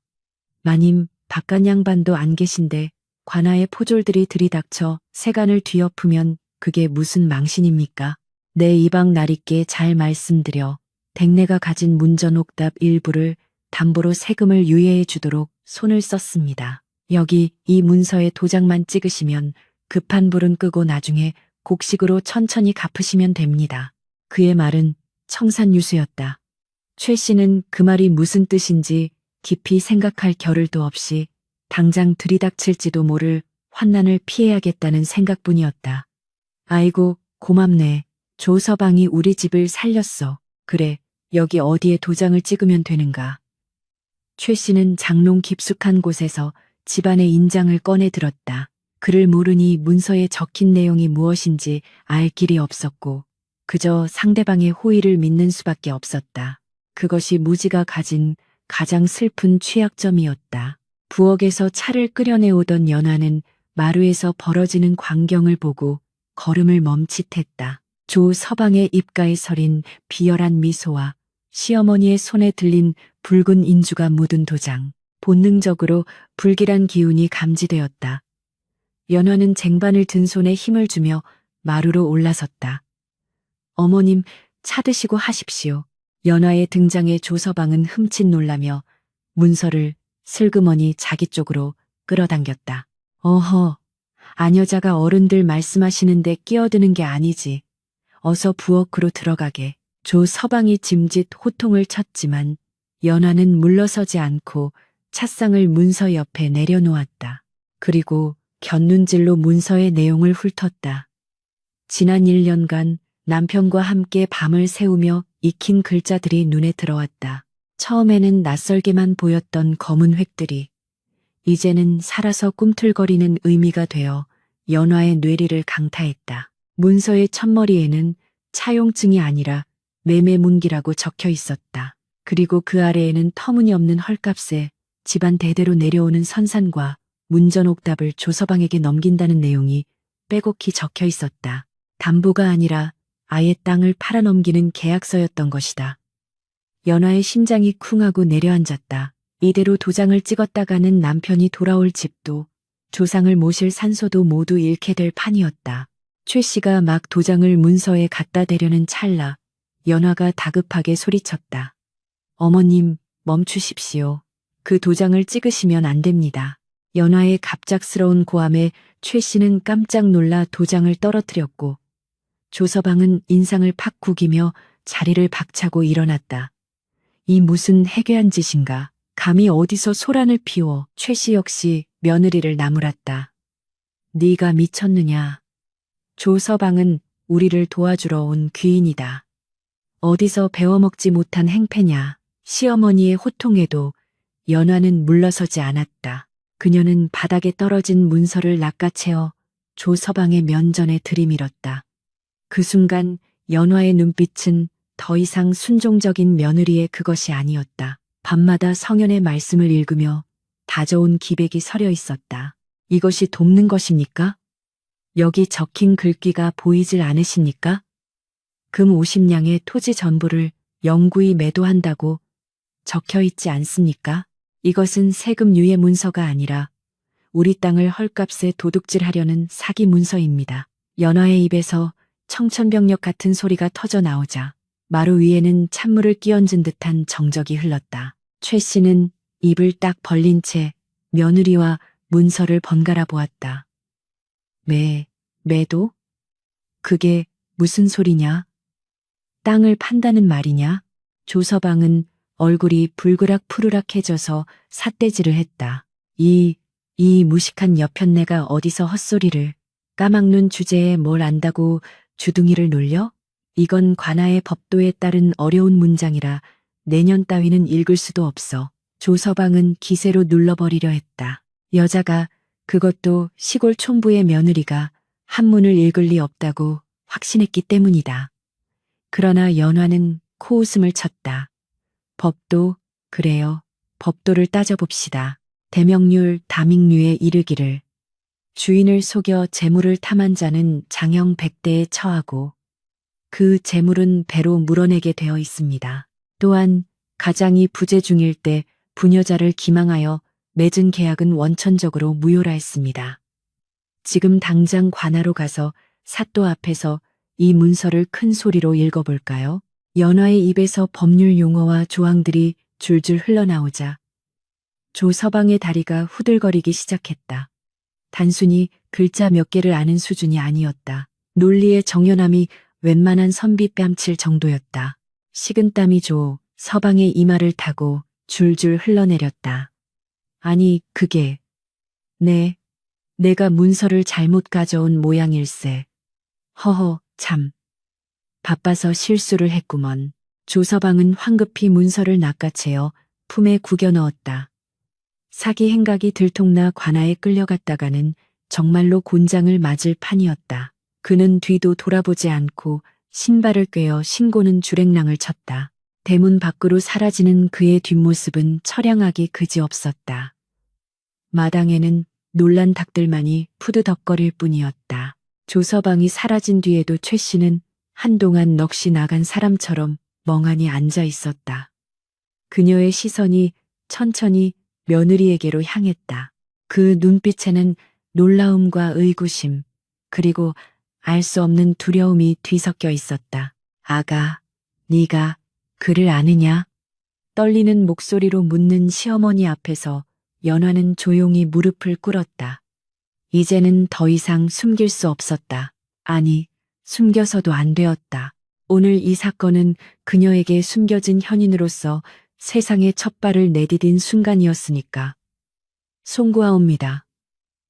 마님, 바깥 양반도 안 계신데 관아의 포졸들이 들이닥쳐 세간을 뒤엎으면 그게 무슨 망신입니까? 내 이방 나리께 잘 말씀드려 댁내가 가진 문전옥답 일부를 담보로 세금을 유예해 주도록 손을 썼습니다. 여기 이 문서에 도장만 찍으시면 급한 불은 끄고 나중에 곡식으로 천천히 갚으시면 됩니다. 그의 말은 청산유수였다. 최 씨는 그 말이 무슨 뜻인지 깊이 생각할 겨를도 없이 당장 들이닥칠지도 모를 환난을 피해야겠다는 생각뿐이었다. 아이고, 고맙네. 조서방이 우리 집을 살렸어. 그래, 여기 어디에 도장을 찍으면 되는가. 최 씨는 장롱 깊숙한 곳에서 집안의 인장을 꺼내 들었다. 그를 모르니 문서에 적힌 내용이 무엇인지 알 길이 없었고 그저 상대방의 호의를 믿는 수밖에 없었다. 그것이 무지가 가진 가장 슬픈 취약점이었다. 부엌에서 차를 끓여내오던 연화는 마루에서 벌어지는 광경을 보고 걸음을 멈칫했다. 조서방의 입가에 서린 비열한 미소와 시어머니의 손에 들린 붉은 인주가 묻은 도장. 본능적으로 불길한 기운이 감지되었다. 연화는 쟁반을 든 손에 힘을 주며 마루로 올라섰다. 어머님, 차 드시고 하십시오. 연화의 등장에 조서방은 흠칫 놀라며 문서를 슬그머니 자기 쪽으로 끌어당겼다. 어허, 아녀자가 어른들 말씀하시는데 끼어드는 게 아니지. 어서 부엌으로 들어가게. 조서방이 짐짓 호통을 쳤지만 연화는 물러서지 않고 찻상을 문서 옆에 내려놓았다. 그리고 곁눈질로 문서의 내용을 훑었다. 지난 1년간 남편과 함께 밤을 새우며 익힌 글자들이 눈에 들어왔다. 처음에는 낯설게만 보였던 검은 획들이 이제는 살아서 꿈틀거리는 의미가 되어 연화의 뇌리를 강타했다. 문서의 첫머리에는 차용증이 아니라 매매문기라고 적혀 있었다. 그리고 그 아래에는 터무니없는 헐값에 집안 대대로 내려오는 선산과 문전옥답을 조서방에게 넘긴다는 내용이 빼곡히 적혀 있었다. 담보가 아니라 아예 땅을 팔아넘기는 계약서였던 것이다. 연화의 심장이 쿵하고 내려앉았다. 이대로 도장을 찍었다가는 남편이 돌아올 집도 조상을 모실 산소도 모두 잃게 될 판이었다. 최 씨가 막 도장을 문서에 갖다 대려는 찰나 연화가 다급하게 소리쳤다. 어머님, 멈추십시오. 그 도장을 찍으시면 안 됩니다. 연화의 갑작스러운 고함에 최 씨는 깜짝 놀라 도장을 떨어뜨렸고 조서방은 인상을 팍 구기며 자리를 박차고 일어났다. 이 무슨 해괴한 짓인가. 감히 어디서 소란을 피워. 최 씨 역시 며느리를 나무랐다. 네가 미쳤느냐. 조서방은 우리를 도와주러 온 귀인이다. 어디서 배워먹지 못한 행패냐. 시어머니의 호통에도 연화는 물러서지 않았다. 그녀는 바닥에 떨어진 문서를 낚아채어 조서방의 면전에 들이밀었다. 그 순간 연화의 눈빛은 더 이상 순종적인 며느리의 그것이 아니었다. 밤마다 성현의 말씀을 읽으며 다져온 기백이 서려 있었다. 이것이 돕는 것입니까? 여기 적힌 글귀가 보이질 않으십니까? 금 50냥의 토지 전부를 영구히 매도한다고 적혀 있지 않습니까? 이것은 세금 유예 문서가 아니라 우리 땅을 헐값에 도둑질하려는 사기 문서입니다. 연화의 입에서 청천벽력 같은 소리가 터져 나오자 마루 위에는 찬물을 끼얹은 듯한 정적이 흘렀다. 최 씨는 입을 딱 벌린 채 며느리와 문서를 번갈아 보았다. 매도? 그게 무슨 소리냐? 땅을 판다는 말이냐? 조서방은 얼굴이 불그락 푸르락해져서 삿대질을 했다. 이 무식한 여편네가 어디서 헛소리를, 까막눈 주제에 뭘 안다고 주둥이를 놀려? 이건 관아의 법도에 따른 어려운 문장이라 내년 따위는 읽을 수도 없어. 조서방은 기세로 눌러버리려 했다. 여자가, 그것도 시골 촌부의 며느리가 한문을 읽을 리 없다고 확신했기 때문이다. 그러나 연화는 코웃음을 쳤다. 법도, 그래요. 법도를 따져봅시다. 대명률 다민류에 이르기를 주인을 속여 재물을 탐한 자는 장형 100대에 처하고 그 재물은 배로 물어내게 되어 있습니다. 또한 가장이 부재 중일 때 부녀자를 기망하여 맺은 계약은 원천적으로 무효라 했습니다. 지금 당장 관하로 가서 사또 앞에서 이 문서를 큰 소리로 읽어볼까요? 연화의 입에서 법률 용어와 조항들이 줄줄 흘러나오자 조서방의 다리가 후들거리기 시작했다. 단순히 글자 몇 개를 아는 수준이 아니었다. 논리의 정연함이 웬만한 선비 뺨칠 정도였다. 식은땀이 조서방의 이마를 타고 줄줄 흘러내렸다. 아니, 그게 내가 문서를 잘못 가져온 모양일세. 허허, 참. 바빠서 실수를 했구먼. 조서방은 황급히 문서를 낚아채어 품에 구겨 넣었다. 사기 행각이 들통나 관아에 끌려갔다가는 정말로 곤장을 맞을 판이었다. 그는 뒤도 돌아보지 않고 신발을 꿰어 신고는 주랭랑을 쳤다. 대문 밖으로 사라지는 그의 뒷모습은 처량하기 그지없었다. 마당에는 놀란 닭들만이 푸드덕거릴 뿐이었다. 조서방이 사라진 뒤에도 최 씨는 한동안 넋이 나간 사람처럼 멍하니 앉아 있었다. 그녀의 시선이 천천히 며느리에게로 향했다. 그 눈빛에는 놀라움과 의구심, 그리고 알 수 없는 두려움이 뒤섞여 있었다. 아가, 네가 그를 아느냐? 떨리는 목소리로 묻는 시어머니 앞에서 연화는 조용히 무릎을 꿇었다. 이제는 더 이상 숨길 수 없었다. 아니, 숨겨서도 안 되었다. 오늘 이 사건은 그녀에게 숨겨진 현인으로서 세상에 첫 발을 내디딘 순간이었으니까. 송구하옵니다.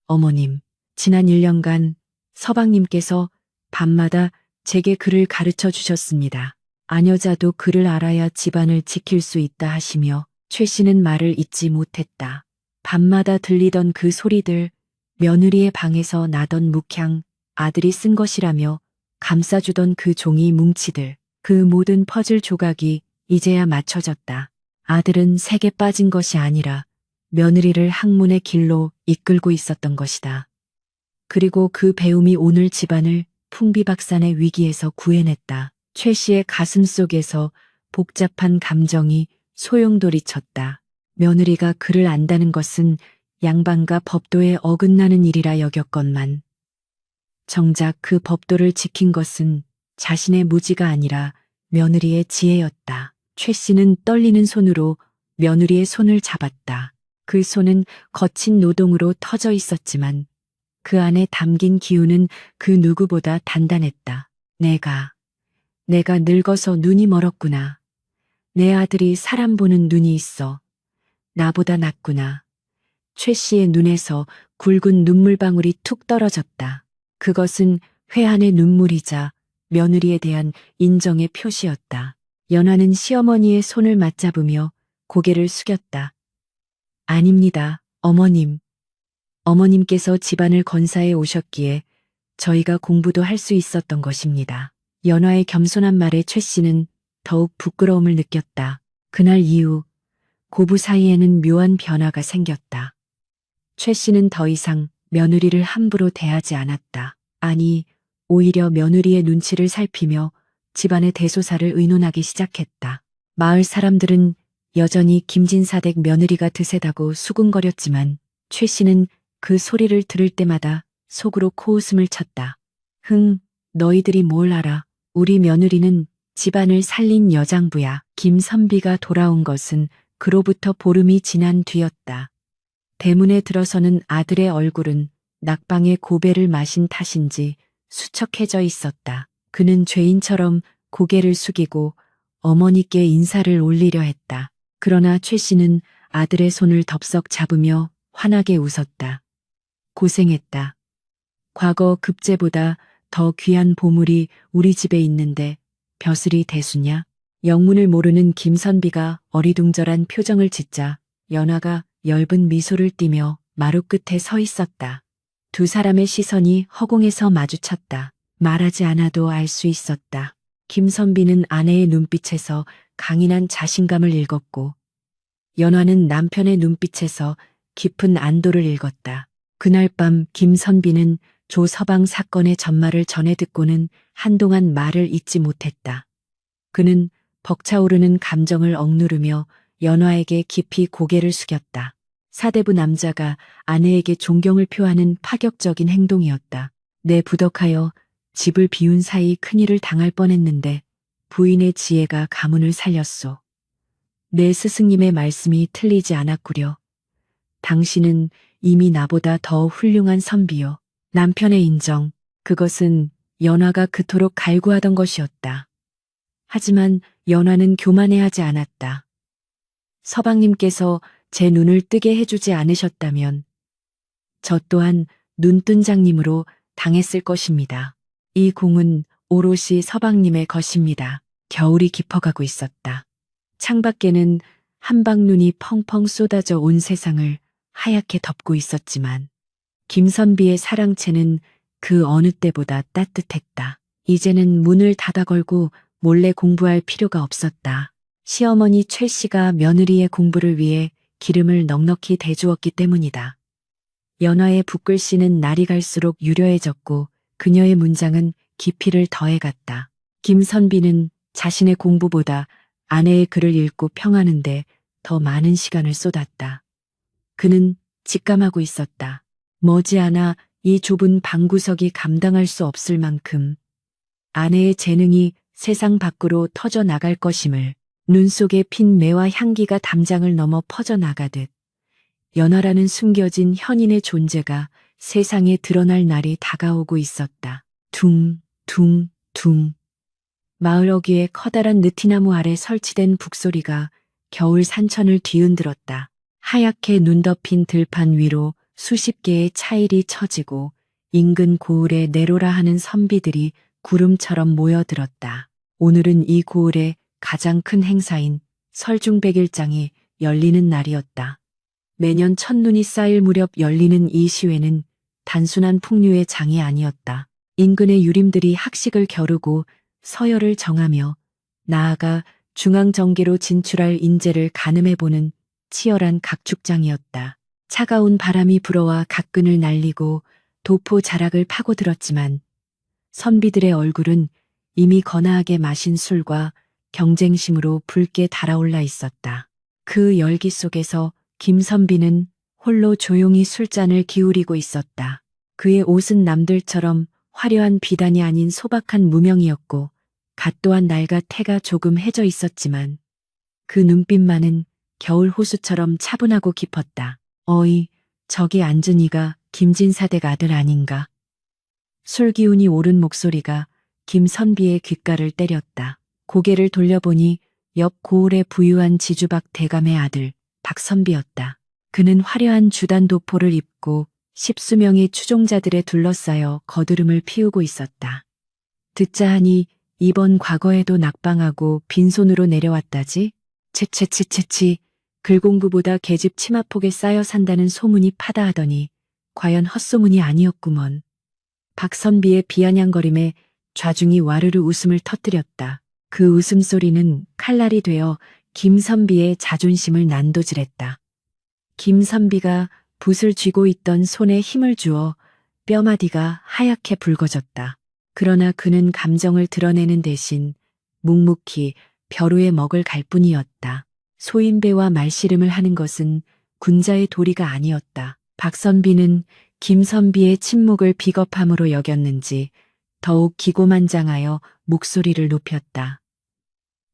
어머님, 지난 1년간 서방님께서 밤마다 제게 글을 가르쳐 주셨습니다. 아녀자도 글을 알아야 집안을 지킬 수 있다 하시며 최 씨는 말을 잇지 못했다. 밤마다 들리던 그 소리들, 며느리의 방에서 나던 묵향, 아들이 쓴 것이라며 감싸주던 그 종이 뭉치들, 그 모든 퍼즐 조각이 이제야 맞춰졌다. 아들은 색에 빠진 것이 아니라 며느리를 학문의 길로 이끌고 있었던 것이다. 그리고 그 배움이 오늘 집안을 풍비박산의 위기에서 구해냈다. 최 씨의 가슴 속에서 복잡한 감정이 소용돌이쳤다. 며느리가 글을 안다는 것은 양반과 법도에 어긋나는 일이라 여겼건만 정작 그 법도를 지킨 것은 자신의 무지가 아니라 며느리의 지혜였다. 최 씨는 떨리는 손으로 며느리의 손을 잡았다. 그 손은 거친 노동으로 터져 있었지만 그 안에 담긴 기운은 그 누구보다 단단했다. 내가 늙어서 눈이 멀었구나. 내 아들이 사람 보는 눈이 있어. 나보다 낫구나. 최 씨의 눈에서 굵은 눈물방울이 툭 떨어졌다. 그것은 회한의 눈물이자 며느리에 대한 인정의 표시였다. 연화는 시어머니의 손을 맞잡으며 고개를 숙였다. 아닙니다, 어머님. 어머님께서 집안을 건사해 오셨기에 저희가 공부도 할 수 있었던 것입니다. 연화의 겸손한 말에 최 씨는 더욱 부끄러움을 느꼈다. 그날 이후 고부 사이에는 묘한 변화가 생겼다. 최 씨는 더 이상 며느리를 함부로 대하지 않았다. 아니, 오히려 며느리의 눈치를 살피며 집안의 대소사를 의논하기 시작했다. 마을 사람들은 여전히 김진사댁 며느리가 드세다고 수군거렸지만 최 씨는 그 소리를 들을 때마다 속으로 코웃음을 쳤다. 너희들이 뭘 알아. 우리 며느리는 집안을 살린 여장부야. 김선비가 돌아온 것은 그로부터 보름이 지난 뒤였다. 대문에 들어서는 아들의 얼굴은 낙방에 고배를 마신 탓인지 수척해져 있었다. 그는 죄인처럼 고개를 숙이고 어머니께 인사를 올리려 했다. 그러나 최 씨는 아들의 손을 덥석 잡으며 환하게 웃었다. 고생했다. 과거 급제보다 더 귀한 보물이 우리 집에 있는데 벼슬이 대수냐? 영문을 모르는 김선비가 어리둥절한 표정을 짓자 연화가 엷은 미소를 띠며 마루 끝에 서 있었다. 두 사람의 시선이 허공에서 마주쳤다. 말하지 않아도 알 수 있었다. 김선비는 아내의 눈빛에서 강인한 자신감을 읽었고 연화는 남편의 눈빛에서 깊은 안도를 읽었다. 그날 밤 김선비는 조서방 사건의 전말을 전해 듣고는 한동안 말을 잇지 못했다. 그는 벅차오르는 감정을 억누르며 연화에게 깊이 고개를 숙였다. 사대부 남자가 아내에게 존경을 표하는 파격적인 행동이었다. 내 부덕하여 집을 비운 사이 큰일을 당할 뻔했는데 부인의 지혜가 가문을 살렸소. 내 스승님의 말씀이 틀리지 않았구려. 당신은 이미 나보다 더 훌륭한 선비요. 남편의 인정, 그것은 연화가 그토록 갈구하던 것이었다. 하지만 연화는 교만해하지 않았다. 서방님께서 제 눈을 뜨게 해주지 않으셨다면 저 또한 눈뜬 장님으로 당했을 것입니다. 이 공은 오롯이 서방님의 것입니다. 겨울이 깊어가고 있었다. 창밖에는 한방눈이 펑펑 쏟아져 온 세상을 하얗게 덮고 있었지만 김선비의 사랑채는 그 어느 때보다 따뜻했다. 이제는 문을 닫아 걸고 몰래 공부할 필요가 없었다. 시어머니 최 씨가 며느리의 공부를 위해 기름을 넉넉히 대주었기 때문이다. 연화의 붓글씨는 날이 갈수록 유려해졌고 그녀의 문장은 깊이를 더해갔다. 김선비는 자신의 공부보다 아내의 글을 읽고 평하는데 더 많은 시간을 쏟았다. 그는 직감하고 있었다. 머지않아 이 좁은 방구석이 감당할 수 없을 만큼 아내의 재능이 세상 밖으로 터져 나갈 것임을, 눈 속에 핀 매와 향기가 담장을 넘어 퍼져나가듯 연화라는 숨겨진 현인의 존재가 세상에 드러날 날이 다가오고 있었다. 둥. 마을 어귀에 커다란 느티나무 아래 설치된 북소리가 겨울 산천을 뒤흔들었다. 하얗게 눈 덮인 들판 위로 수십 개의 차일이 쳐지고 인근 고을에 내로라 하는 선비들이 구름처럼 모여들었다. 오늘은 이 고을의 가장 큰 행사인 설중백일장이 열리는 날이었다. 매년 첫눈이 쌓일 무렵 열리는 이 시회는 단순한 풍류의 장이 아니었다. 인근의 유림들이 학식을 겨루고 서열을 정하며 나아가 중앙정계로 진출할 인재를 가늠해보는 치열한 각축장이었다. 차가운 바람이 불어와 각근을 날리고 도포 자락을 파고들었지만 선비들의 얼굴은 이미 거나하게 마신 술과 경쟁심으로 붉게 달아올라 있었다. 그 열기 속에서 김선비는 홀로 조용히 술잔을 기울이고 있었다. 그의 옷은 남들처럼 화려한 비단이 아닌 소박한 무명이었고 갓도한 날과 태가 조금 해져 있었지만 그 눈빛만은 겨울 호수처럼 차분하고 깊었다. 어이, 저기 앉은 이가 김진사댁 아들 아닌가? 술 기운이 오른 목소리가 김선비의 귓가를 때렸다. 고개를 돌려보니 옆 고을의 부유한 지주박 대감의 아들 박선비였다. 그는 화려한 주단 도포를 입고 십수명의 추종자들에 둘러싸여 거드름을 피우고 있었다. 듣자 하니 이번 과거에도 낙방하고 빈손으로 내려왔다지? 채채치채치 글공부보다 계집 치마폭에 쌓여 산다는 소문이 파다하더니 과연 헛소문이 아니었구먼. 박선비의 비아냥거림에 좌중이 와르르 웃음을 터뜨렸다. 그 웃음소리는 칼날이 되어 김선비의 자존심을 난도질했다. 김선비가 붓을 쥐고 있던 손에 힘을 주어 뼈마디가 하얗게 붉어졌다. 그러나 그는 감정을 드러내는 대신 묵묵히 벼루의 먹을 갈 뿐이었다. 소인배와 말씨름을 하는 것은 군자의 도리가 아니었다. 박선비는 김선비의 침묵을 비겁함으로 여겼는지 더욱 기고만장하여 목소리를 높였다.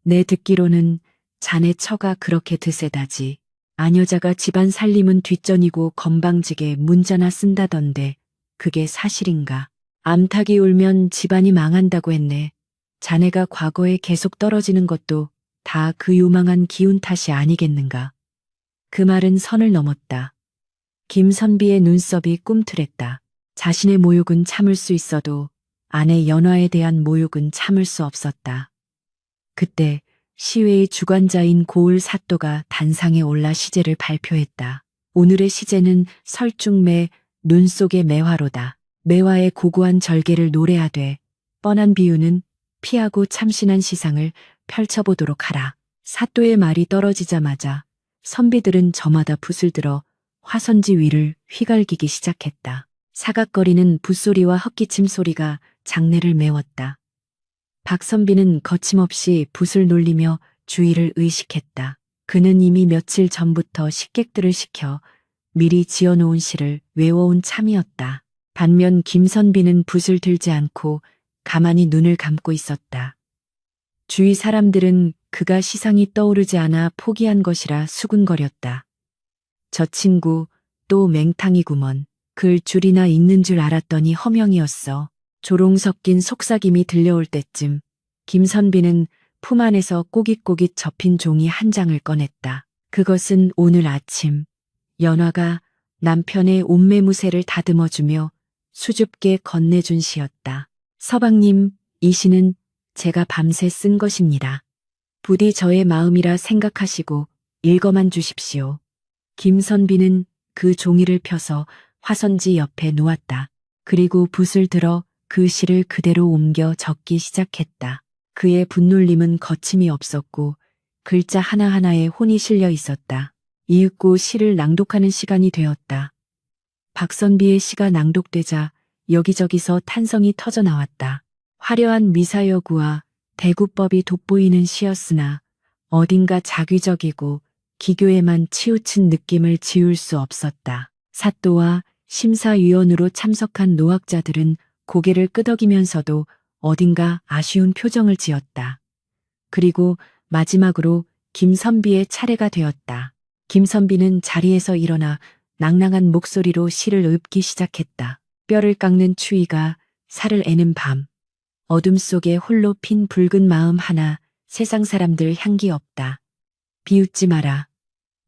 내 듣기로는 자네 처가 그렇게 드세다지. 아녀자가 집안 살림은 뒷전이고 건방지게 문자나 쓴다던데 그게 사실인가? 암탉이 울면 집안이 망한다고 했네. 자네가 과거에 계속 떨어지는 것도 다 그 요망한 기운 탓이 아니겠는가? 그 말은 선을 넘었다. 김선비의 눈썹이 꿈틀했다. 자신의 모욕은 참을 수 있어도 아내 연화에 대한 모욕은 참을 수 없었다. 그때 시외의 주관자인 고을 사또가 단상에 올라 시제를 발표했다. 오늘의 시제는 설중매 눈 속의 매화로다. 매화의 고고한 절개를 노래하되 뻔한 비유는 피하고 참신한 시상을 펼쳐보도록 하라. 사또의 말이 떨어지자마자 선비들은 저마다 붓을 들어 화선지 위를 휘갈기기 시작했다. 사각거리는 붓소리와 헛기침 소리가 장내를 메웠다. 박선비는 거침없이 붓을 놀리며 주의를 의식했다. 그는 이미 며칠 전부터 식객들을 시켜 미리 지어놓은 시를 외워온 참이었다. 반면 김선비는 붓을 들지 않고 가만히 눈을 감고 있었다. 주위 사람들은 그가 시상이 떠오르지 않아 포기한 것이라 수군거렸다. 저 친구 또 맹탕이구먼. 글 줄이나 읽는 줄 알았더니 허명이었어. 조롱 섞인 속삭임이 들려올 때쯤 김선비는 품 안에서 꼬깃꼬깃 접힌 종이 한 장을 꺼냈다. 그것은 오늘 아침 연화가 남편의 옷매무새를 다듬어주며 수줍게 건네준 시였다. 서방님, 이 시는 제가 밤새 쓴 것입니다. 부디 저의 마음이라 생각하시고 읽어만 주십시오. 김선비는 그 종이를 펴서 화선지 옆에 놓았다. 그리고 붓을 들어 그 시를 그대로 옮겨 적기 시작했다. 그의 붓놀림은 거침이 없었고 글자 하나하나에 혼이 실려 있었다. 이윽고 시를 낭독하는 시간이 되었다. 박선비의 시가 낭독되자 여기저기서 탄성이 터져 나왔다. 화려한 미사여구와 대구법이 돋보이는 시였으나 어딘가 자귀적이고 기교에만 치우친 느낌을 지울 수 없었다. 사또와 심사위원으로 참석한 노학자들은 고개를 끄덕이면서도 어딘가 아쉬운 표정을 지었다. 그리고 마지막으로 김선비의 차례가 되었다. 김선비는 자리에서 일어나 낭랑한 목소리로 시를 읊기 시작했다. 뼈를 깎는 추위가 살을 애는 밤. 어둠 속에 홀로 핀 붉은 마음 하나, 세상 사람들 향기 없다. 비웃지 마라.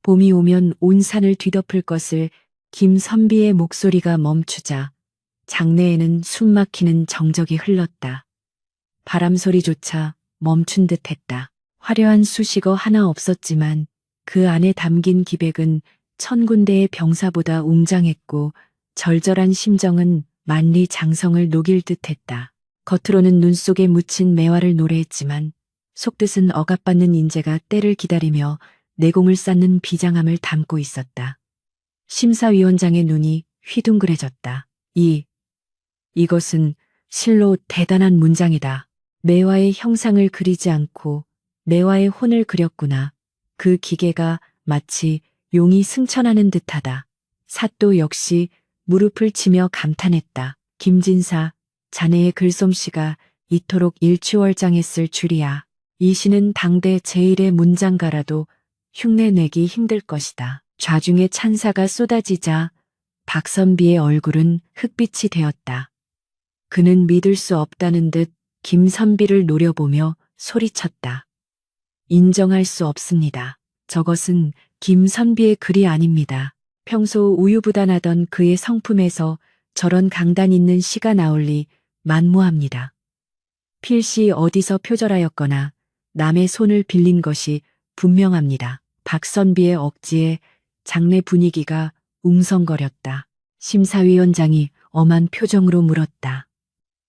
봄이 오면 온 산을 뒤덮을 것을 김선비의 목소리가 멈추자 장내에는 숨막히는 정적이 흘렀다. 바람 소리조차 멈춘 듯 했다. 화려한 수식어 하나 없었지만 그 안에 담긴 기백은 천 군데의 병사보다 웅장했고 절절한 심정은 만리 장성을 녹일 듯했다. 겉으로는 눈 속에 묻힌 매화를 노래했지만 속뜻은 억압받는 인재가 때를 기다리며 내공을 쌓는 비장함을 담고 있었다. 심사위원장의 눈이 휘둥그레졌다. 이것은 실로 대단한 문장이다. 매화의 형상을 그리지 않고 매화의 혼을 그렸구나. 그 기계가 마치 용이 승천하는 듯하다. 사또 역시 무릎을 치며 감탄했다. 김진사, 자네의 글솜씨가 이토록 일취월장했을 줄이야. 이 시는 당대 제1의 문장가라도 흉내내기 힘들 것이다. 좌중의 찬사가 쏟아지자 박선비의 얼굴은 흑빛이 되었다. 그는 믿을 수 없다는 듯 김선비를 노려보며 소리쳤다. 인정할 수 없습니다. 저것은 김선비의 글이 아닙니다. 평소 우유부단하던 그의 성품에서 저런 강단 있는 시가 나올 리 만무합니다. 필시 어디서 표절하였거나 남의 손을 빌린 것이 분명합니다. 박선비의 억지에 장내 분위기가 웅성거렸다. 심사위원장이 엄한 표정으로 물었다.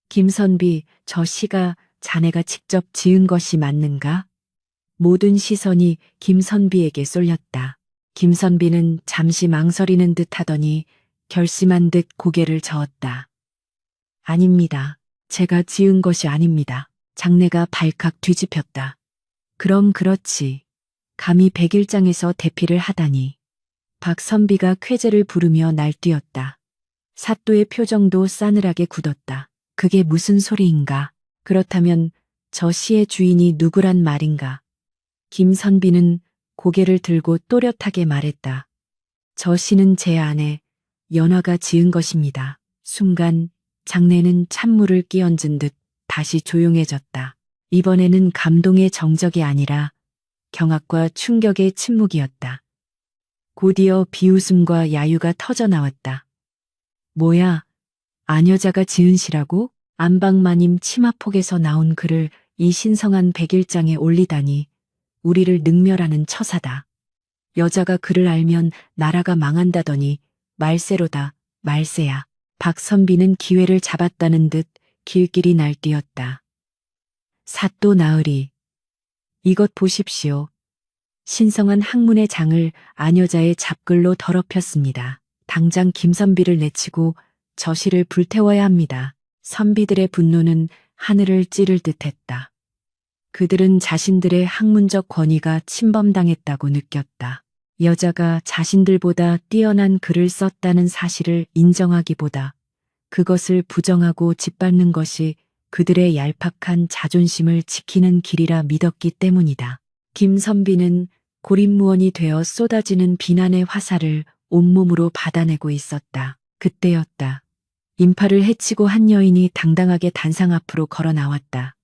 김선비, 저 시가 자네가 직접 지은 것이 맞는가? 모든 시선이 김선비에게 쏠렸다. 김선비는 잠시 망설이는 듯 하더니 결심한 듯 고개를 저었다. 아닙니다. 제가 지은 것이 아닙니다. 장내가 발칵 뒤집혔다. 그럼 그렇지. 감히 백일장에서 대피를 하다니. 박선비가 쾌재를 부르며 날뛰었다. 사또의 표정도 싸늘하게 굳었다. 그게 무슨 소리인가? 그렇다면 저 시의 주인이 누구란 말인가? 김선비는 고개를 들고 또렷하게 말했다. 저 시는 제 아내 연화가 지은 것입니다. 순간 장내는 찬물을 끼얹은 듯 다시 조용해졌다. 이번에는 감동의 정적이 아니라 경악과 충격의 침묵이었다. 곧이어 비웃음과 야유가 터져 나왔다. 뭐야, 아녀자가 지은 시라고? 안방마님 치마폭에서 나온 글을 이 신성한 백일장에 올리다니 우리를 능멸하는 처사다. 여자가 글을 알면 나라가 망한다더니 말세로다, 말세야. 박선비는 기회를 잡았다는 듯 길길이 날뛰었다. 사또 나으리, 이것 보십시오. 신성한 학문의 장을 아녀자의 잡글로 더럽혔습니다. 당장 김선비를 내치고 저 시를 불태워야 합니다. 선비들의 분노는 하늘을 찌를 듯했다. 그들은 자신들의 학문적 권위가 침범당했다고 느꼈다. 여자가 자신들보다 뛰어난 글을 썼다는 사실을 인정하기보다 그것을 부정하고 짓밟는 것이 그들의 얄팍한 자존심을 지키는 길이라 믿었기 때문이다. 김선비는 고립무원이 되어 쏟아지는 비난의 화살을 온몸으로 받아내고 있었다. 그때였다. 인파를 해치고 한 여인이 당당하게 단상 앞으로 걸어 나왔다.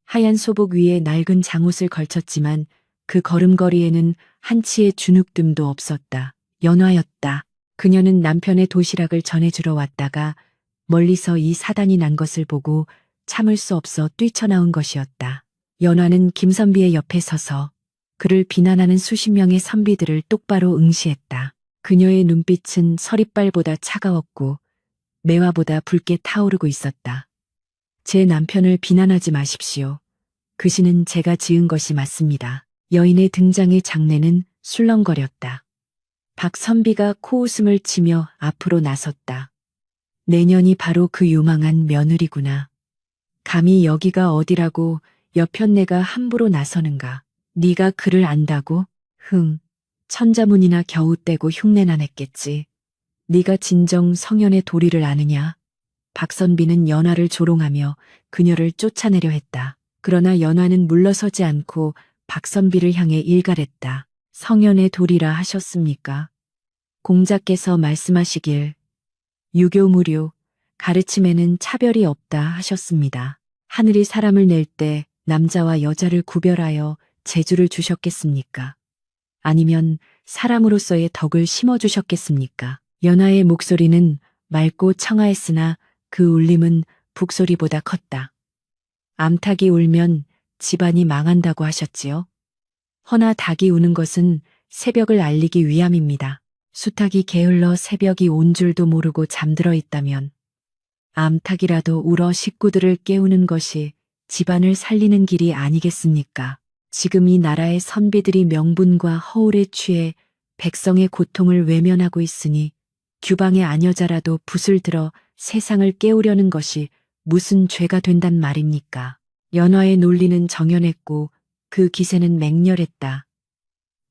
하얀 소복 위에 낡은 장옷을 걸쳤지만 그 걸음걸이에는 한치의 주눅듦도 없었다. 연화였다. 그녀는 남편의 도시락을 전해주러 왔다가 멀리서 이 사단이 난 것을 보고 참을 수 없어 뛰쳐나온 것이었다. 연화는 김선비의 옆에 서서 그를 비난하는 수십 명의 선비들을 똑바로 응시했다. 그녀의 눈빛은 서리빨보다 차가웠고 매화보다 붉게 타오르고 있었다. 제 남편을 비난하지 마십시오. 그 시는 제가 지은 것이 맞습니다. 여인의 등장에 장내는 술렁거렸다. 박선비가 코웃음을 치며 앞으로 나섰다. 내년이 바로 그 요망한 며느리구나. 감히 여기가 어디라고 여편네가 함부로 나서는가. 네가 그를 안다고? 천자문이나 겨우 떼고 흉내나 냈겠지. 네가 진정 성현의 도리를 아느냐? 박선비는 연화를 조롱하며 그녀를 쫓아내려 했다. 그러나 연화는 물러서지 않고 박선비를 향해 일갈했다. 성현의 도리라 하셨습니까? 공자께서 말씀하시길 유교 무료, 가르침에는 차별이 없다 하셨습니다. 하늘이 사람을 낼 때 남자와 여자를 구별하여 재주를 주셨겠습니까? 아니면 사람으로서의 덕을 심어주셨겠습니까? 연화의 목소리는 맑고 청아했으나 그 울림은 북소리보다 컸다. 암탉이 울면 집안이 망한다고 하셨지요. 허나 닭이 우는 것은 새벽을 알리기 위함입니다. 수탉이 게을러 새벽이 온 줄도 모르고 잠들어 있다면 암탉이라도 울어 식구들을 깨우는 것이 집안을 살리는 길이 아니겠습니까? 지금 이 나라의 선비들이 명분과 허울에 취해 백성의 고통을 외면하고 있으니 규방의 아녀자라도 붓을 들어 세상을 깨우려는 것이 무슨 죄가 된단 말입니까? 연화의 논리는 정연했고 그 기세는 맹렬했다.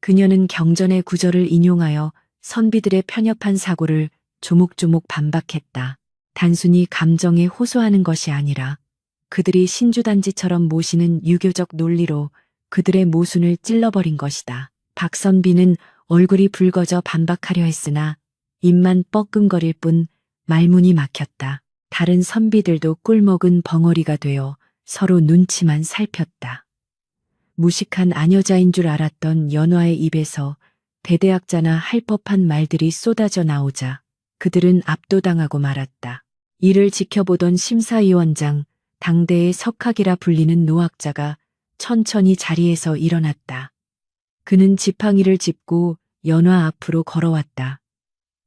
그녀는 경전의 구절을 인용하여 선비들의 편협한 사고를 조목조목 반박했다. 단순히 감정에 호소하는 것이 아니라 그들이 신주단지처럼 모시는 유교적 논리로 그들의 모순을 찔러버린 것이다. 박선비는 얼굴이 붉어져 반박하려 했으나 입만 뻐끔거릴 뿐 말문이 막혔다. 다른 선비들도 꿀먹은 벙어리가 되어 서로 눈치만 살폈다. 무식한 아녀자인 줄 알았던 연화의 입에서 대대학자나 할 법한 말들이 쏟아져 나오자 그들은 압도당하고 말았다. 이를 지켜보던 심사위원장, 당대의 석학이라 불리는 노학자가 천천히 자리에서 일어났다. 그는 지팡이를 짚고 연화 앞으로 걸어왔다.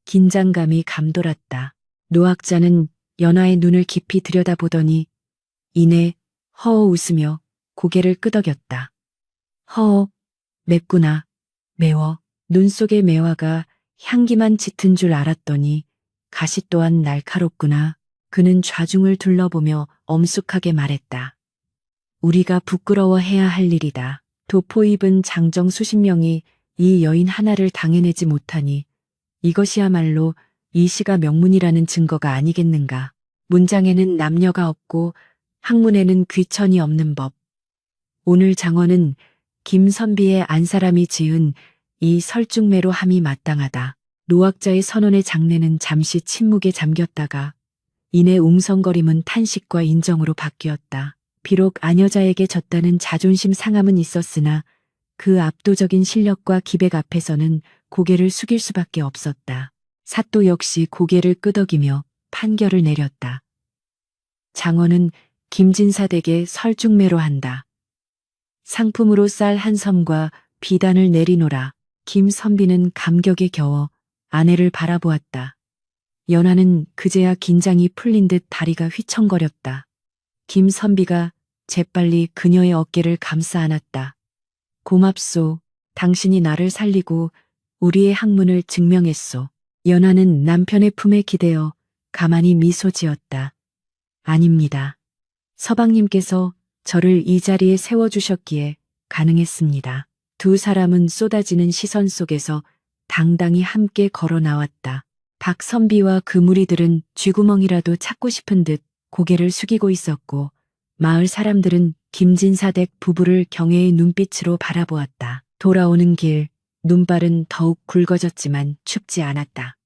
긴장감이 감돌았다. 노학자는 연화의 눈을 깊이 들여다보더니 이내 허어 웃으며 고개를 끄덕였다. 허어, 맵구나. 매워. 눈 속의 매화가 향기만 짙은 줄 알았더니 가시 또한 날카롭구나. 그는 좌중을 둘러보며 엄숙하게 말했다. 우리가 부끄러워해야 할 일이다. 도포 입은 장정 수십 명이 이 여인 하나를 당해내지 못하니 이것이야말로 이 시가 명문이라는 증거가 아니겠는가. 문장에는 남녀가 없고 학문에는 귀천이 없는 법. 오늘 장원은 김선비의 안사람이 지은 이 설중매로 함이 마땅하다. 노학자의 선언의 장례는 잠시 침묵에 잠겼다가 이내 웅성거림은 탄식과 인정으로 바뀌었다. 비록 아녀자에게 졌다는 자존심 상함은 있었으나 그 압도적인 실력과 기백 앞에서는 고개를 숙일 수밖에 없었다. 사또 역시 고개를 끄덕이며 판결을 내렸다. 장원은 김진사댁에 설중매로 한다. 상품으로 쌀 한 섬과 비단을 내리노라. 김선비는 감격에 겨워 아내를 바라보았다. 연화는 그제야 긴장이 풀린 듯 다리가 휘청거렸다. 김선비가 재빨리 그녀의 어깨를 감싸 안았다. 고맙소. 당신이 나를 살리고 우리의 학문을 증명했소. 연화는 남편의 품에 기대어 가만히 미소 지었다. 아닙니다. 서방님께서 저를 이 자리에 세워주셨기에 가능했습니다. 두 사람은 쏟아지는 시선 속에서 당당히 함께 걸어 나왔다. 박선비와 그 무리들은 쥐구멍이라도 찾고 싶은 듯 고개를 숙이고 있었고 마을 사람들은 김진사댁 부부를 경애의 눈빛으로 바라보았다. 돌아오는 길 눈발은 더욱 굵어졌지만 춥지 않았다.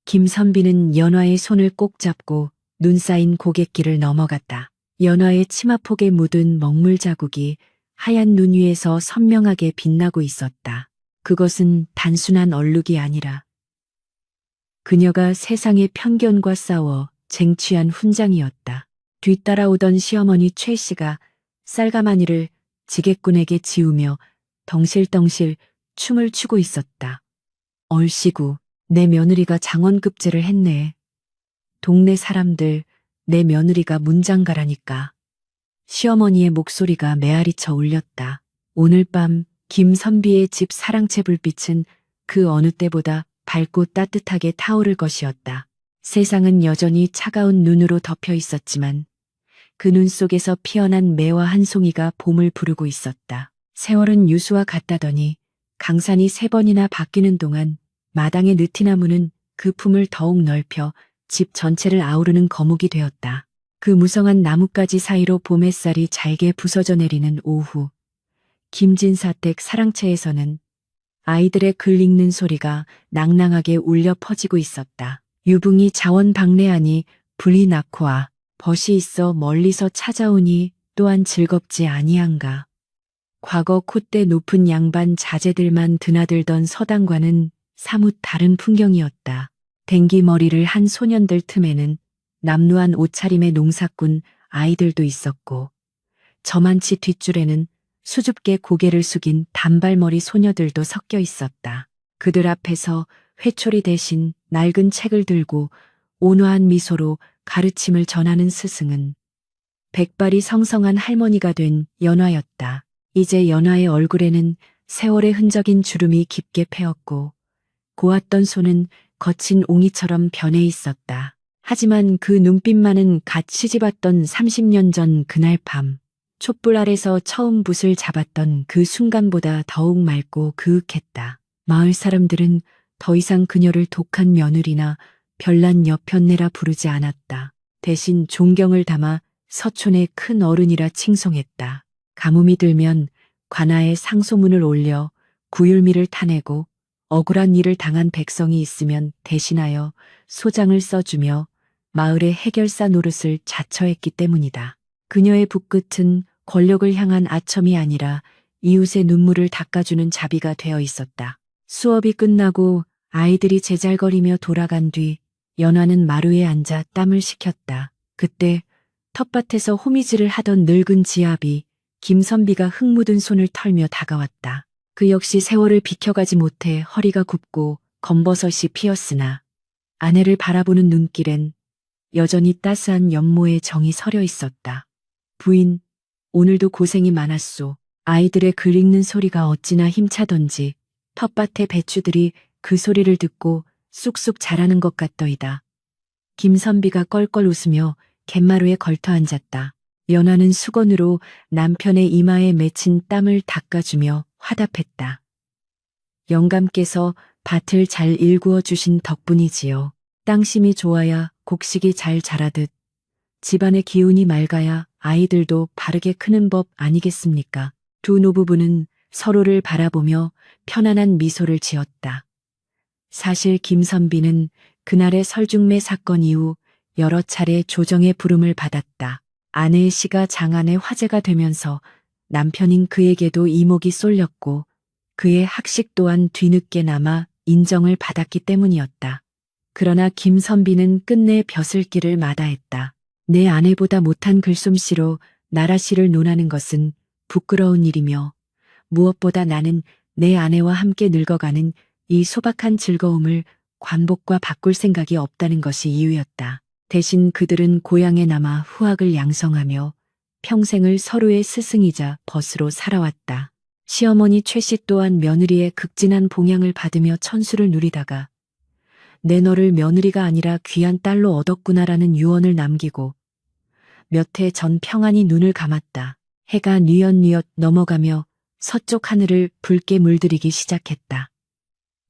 김선비는 연화의 손을 꼭 잡고 눈 쌓인 고갯길을 넘어갔다. 연화의 치마폭에 묻은 먹물 자국이 하얀 눈 위에서 선명하게 빛나고 있었다. 그것은 단순한 얼룩이 아니라 그녀가 세상의 편견과 싸워 쟁취한 훈장이었다. 뒤따라오던 시어머니 최 씨가 쌀가마니를 지객꾼에게 지우며 덩실덩실 춤을 추고 있었다. 얼씨구, 내 며느리가 장원급제를 했네. 동네 사람들, 내 며느리가 문장가라니까. 시어머니의 목소리가 메아리쳐 울렸다. 오늘 밤 김선비의 집 사랑채 불빛은 그 어느 때보다 밝고 따뜻하게 타오를 것이었다. 세상은 여전히 차가운 눈으로 덮여 있었지만 그 눈 속에서 피어난 매화 한 송이가 봄을 부르고 있었다. 세월은 유수와 같다더니 강산이 3번이나 바뀌는 동안 마당의 느티나무는 그 품을 더욱 넓혀 집 전체를 아우르는 거목이 되었다. 그 무성한 나뭇가지 사이로 봄 햇살이 잘게 부서져 내리는 오후, 김진사댁 사랑채에서는 아이들의 글 읽는 소리가 낭낭하게 울려 퍼지고 있었다. 유붕이 자원방래하니 불이 낳고와 벗이 있어 멀리서 찾아오니 또한 즐겁지 아니한가. 과거 콧대 높은 양반 자제들만 드나들던 서당과는 사뭇 다른 풍경이었다. 댕기머리를 한 소년들 틈에는 남루한 옷차림의 농사꾼 아이들도 있었고 저만치 뒷줄에는 수줍게 고개를 숙인 단발머리 소녀들도 섞여 있었다. 그들 앞에서 회초리 대신 낡은 책을 들고 온화한 미소로 가르침을 전하는 스승은 백발이 성성한 할머니가 된 연화였다. 이제 연화의 얼굴에는 세월의 흔적인 주름이 깊게 패었고 고왔던 손은 거친 옹이처럼 변해 있었다. 하지만 그 눈빛만은 갓 시집왔던 30년 전 그날 밤 촛불 아래서 처음 붓을 잡았던 그 순간보다 더욱 맑고 그윽했다. 마을 사람들은 더 이상 그녀를 독한 며느리나 별난 여편네라 부르지 않았다. 대신 존경을 담아 서촌의 큰 어른이라 칭송했다. 가뭄이 들면 관아에 상소문을 올려 구휼미를 타내고 억울한 일을 당한 백성이 있으면 대신하여 소장을 써주며 마을의 해결사 노릇을 자처했기 때문이다. 그녀의 붓끝은 권력을 향한 아첨이 아니라 이웃의 눈물을 닦아주는 자비가 되어 있었다. 수업이 끝나고 아이들이 제잘거리며 돌아간 뒤 연화는 마루에 앉아 땀을 식혔다. 그때 텃밭에서 호미질을 하던 늙은 지압이 김선비가 흙 묻은 손을 털며 다가왔다. 그 역시 세월을 비켜가지 못해 허리가 굽고 검버섯이 피었으나 아내를 바라보는 눈길엔 여전히 따스한 연모의 정이 서려 있었다. 부인, 오늘도 고생이 많았소. 아이들의 글 읽는 소리가 어찌나 힘차던지 텃밭의 배추들이 그 소리를 듣고 쑥쑥 자라는 것 같더이다. 김선비가 껄껄 웃으며 갯마루에 걸터 앉았다. 연화는 수건으로 남편의 이마에 맺힌 땀을 닦아주며 화답했다. 영감께서 밭을 잘 일구어 주신 덕분이지요. 땅심이 좋아야 곡식이 잘 자라듯 집안의 기운이 맑아야 아이들도 바르게 크는 법 아니겠습니까? 두 노부부는 서로를 바라보며 편안한 미소를 지었다. 사실 김선비는 그날의 설중매 사건 이후 여러 차례 조정의 부름을 받았다. 아내의 시가 장안의 화제가 되면서 남편인 그에게도 이목이 쏠렸고 그의 학식 또한 뒤늦게나마 인정을 받았기 때문이었다. 그러나 김선비는 끝내 벼슬길을 마다했다. 내 아내보다 못한 글솜씨로 나라시를 논하는 것은 부끄러운 일이며 무엇보다 나는 내 아내와 함께 늙어가는 이 소박한 즐거움을 관복과 바꿀 생각이 없다는 것이 이유였다. 대신 그들은 고향에 남아 후학을 양성하며 평생을 서로의 스승이자 벗으로 살아왔다. 시어머니 최씨 또한 며느리의 극진한 봉양을 받으며 천수를 누리다가 내 너를 며느리가 아니라 귀한 딸로 얻었구나라는 유언을 남기고 몇 해 전 평안히 눈을 감았다. 해가 뉘엿뉘엿 넘어가며 서쪽 하늘을 붉게 물들이기 시작했다.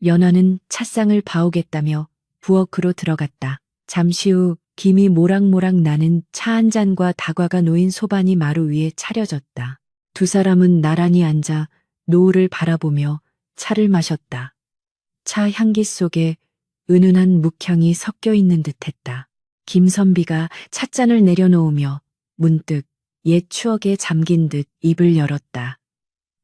연화는 찻상을 봐오겠다며 부엌으로 들어갔다. 잠시 후 김이 모락모락 나는 차 한 잔과 다과가 놓인 소반이 마루 위에 차려졌다. 두 사람은 나란히 앉아 노을을 바라보며 차를 마셨다. 차 향기 속에 은은한 묵향이 섞여 있는 듯했다. 김선비가 찻잔을 내려놓으며 문득 옛 추억에 잠긴 듯 입을 열었다.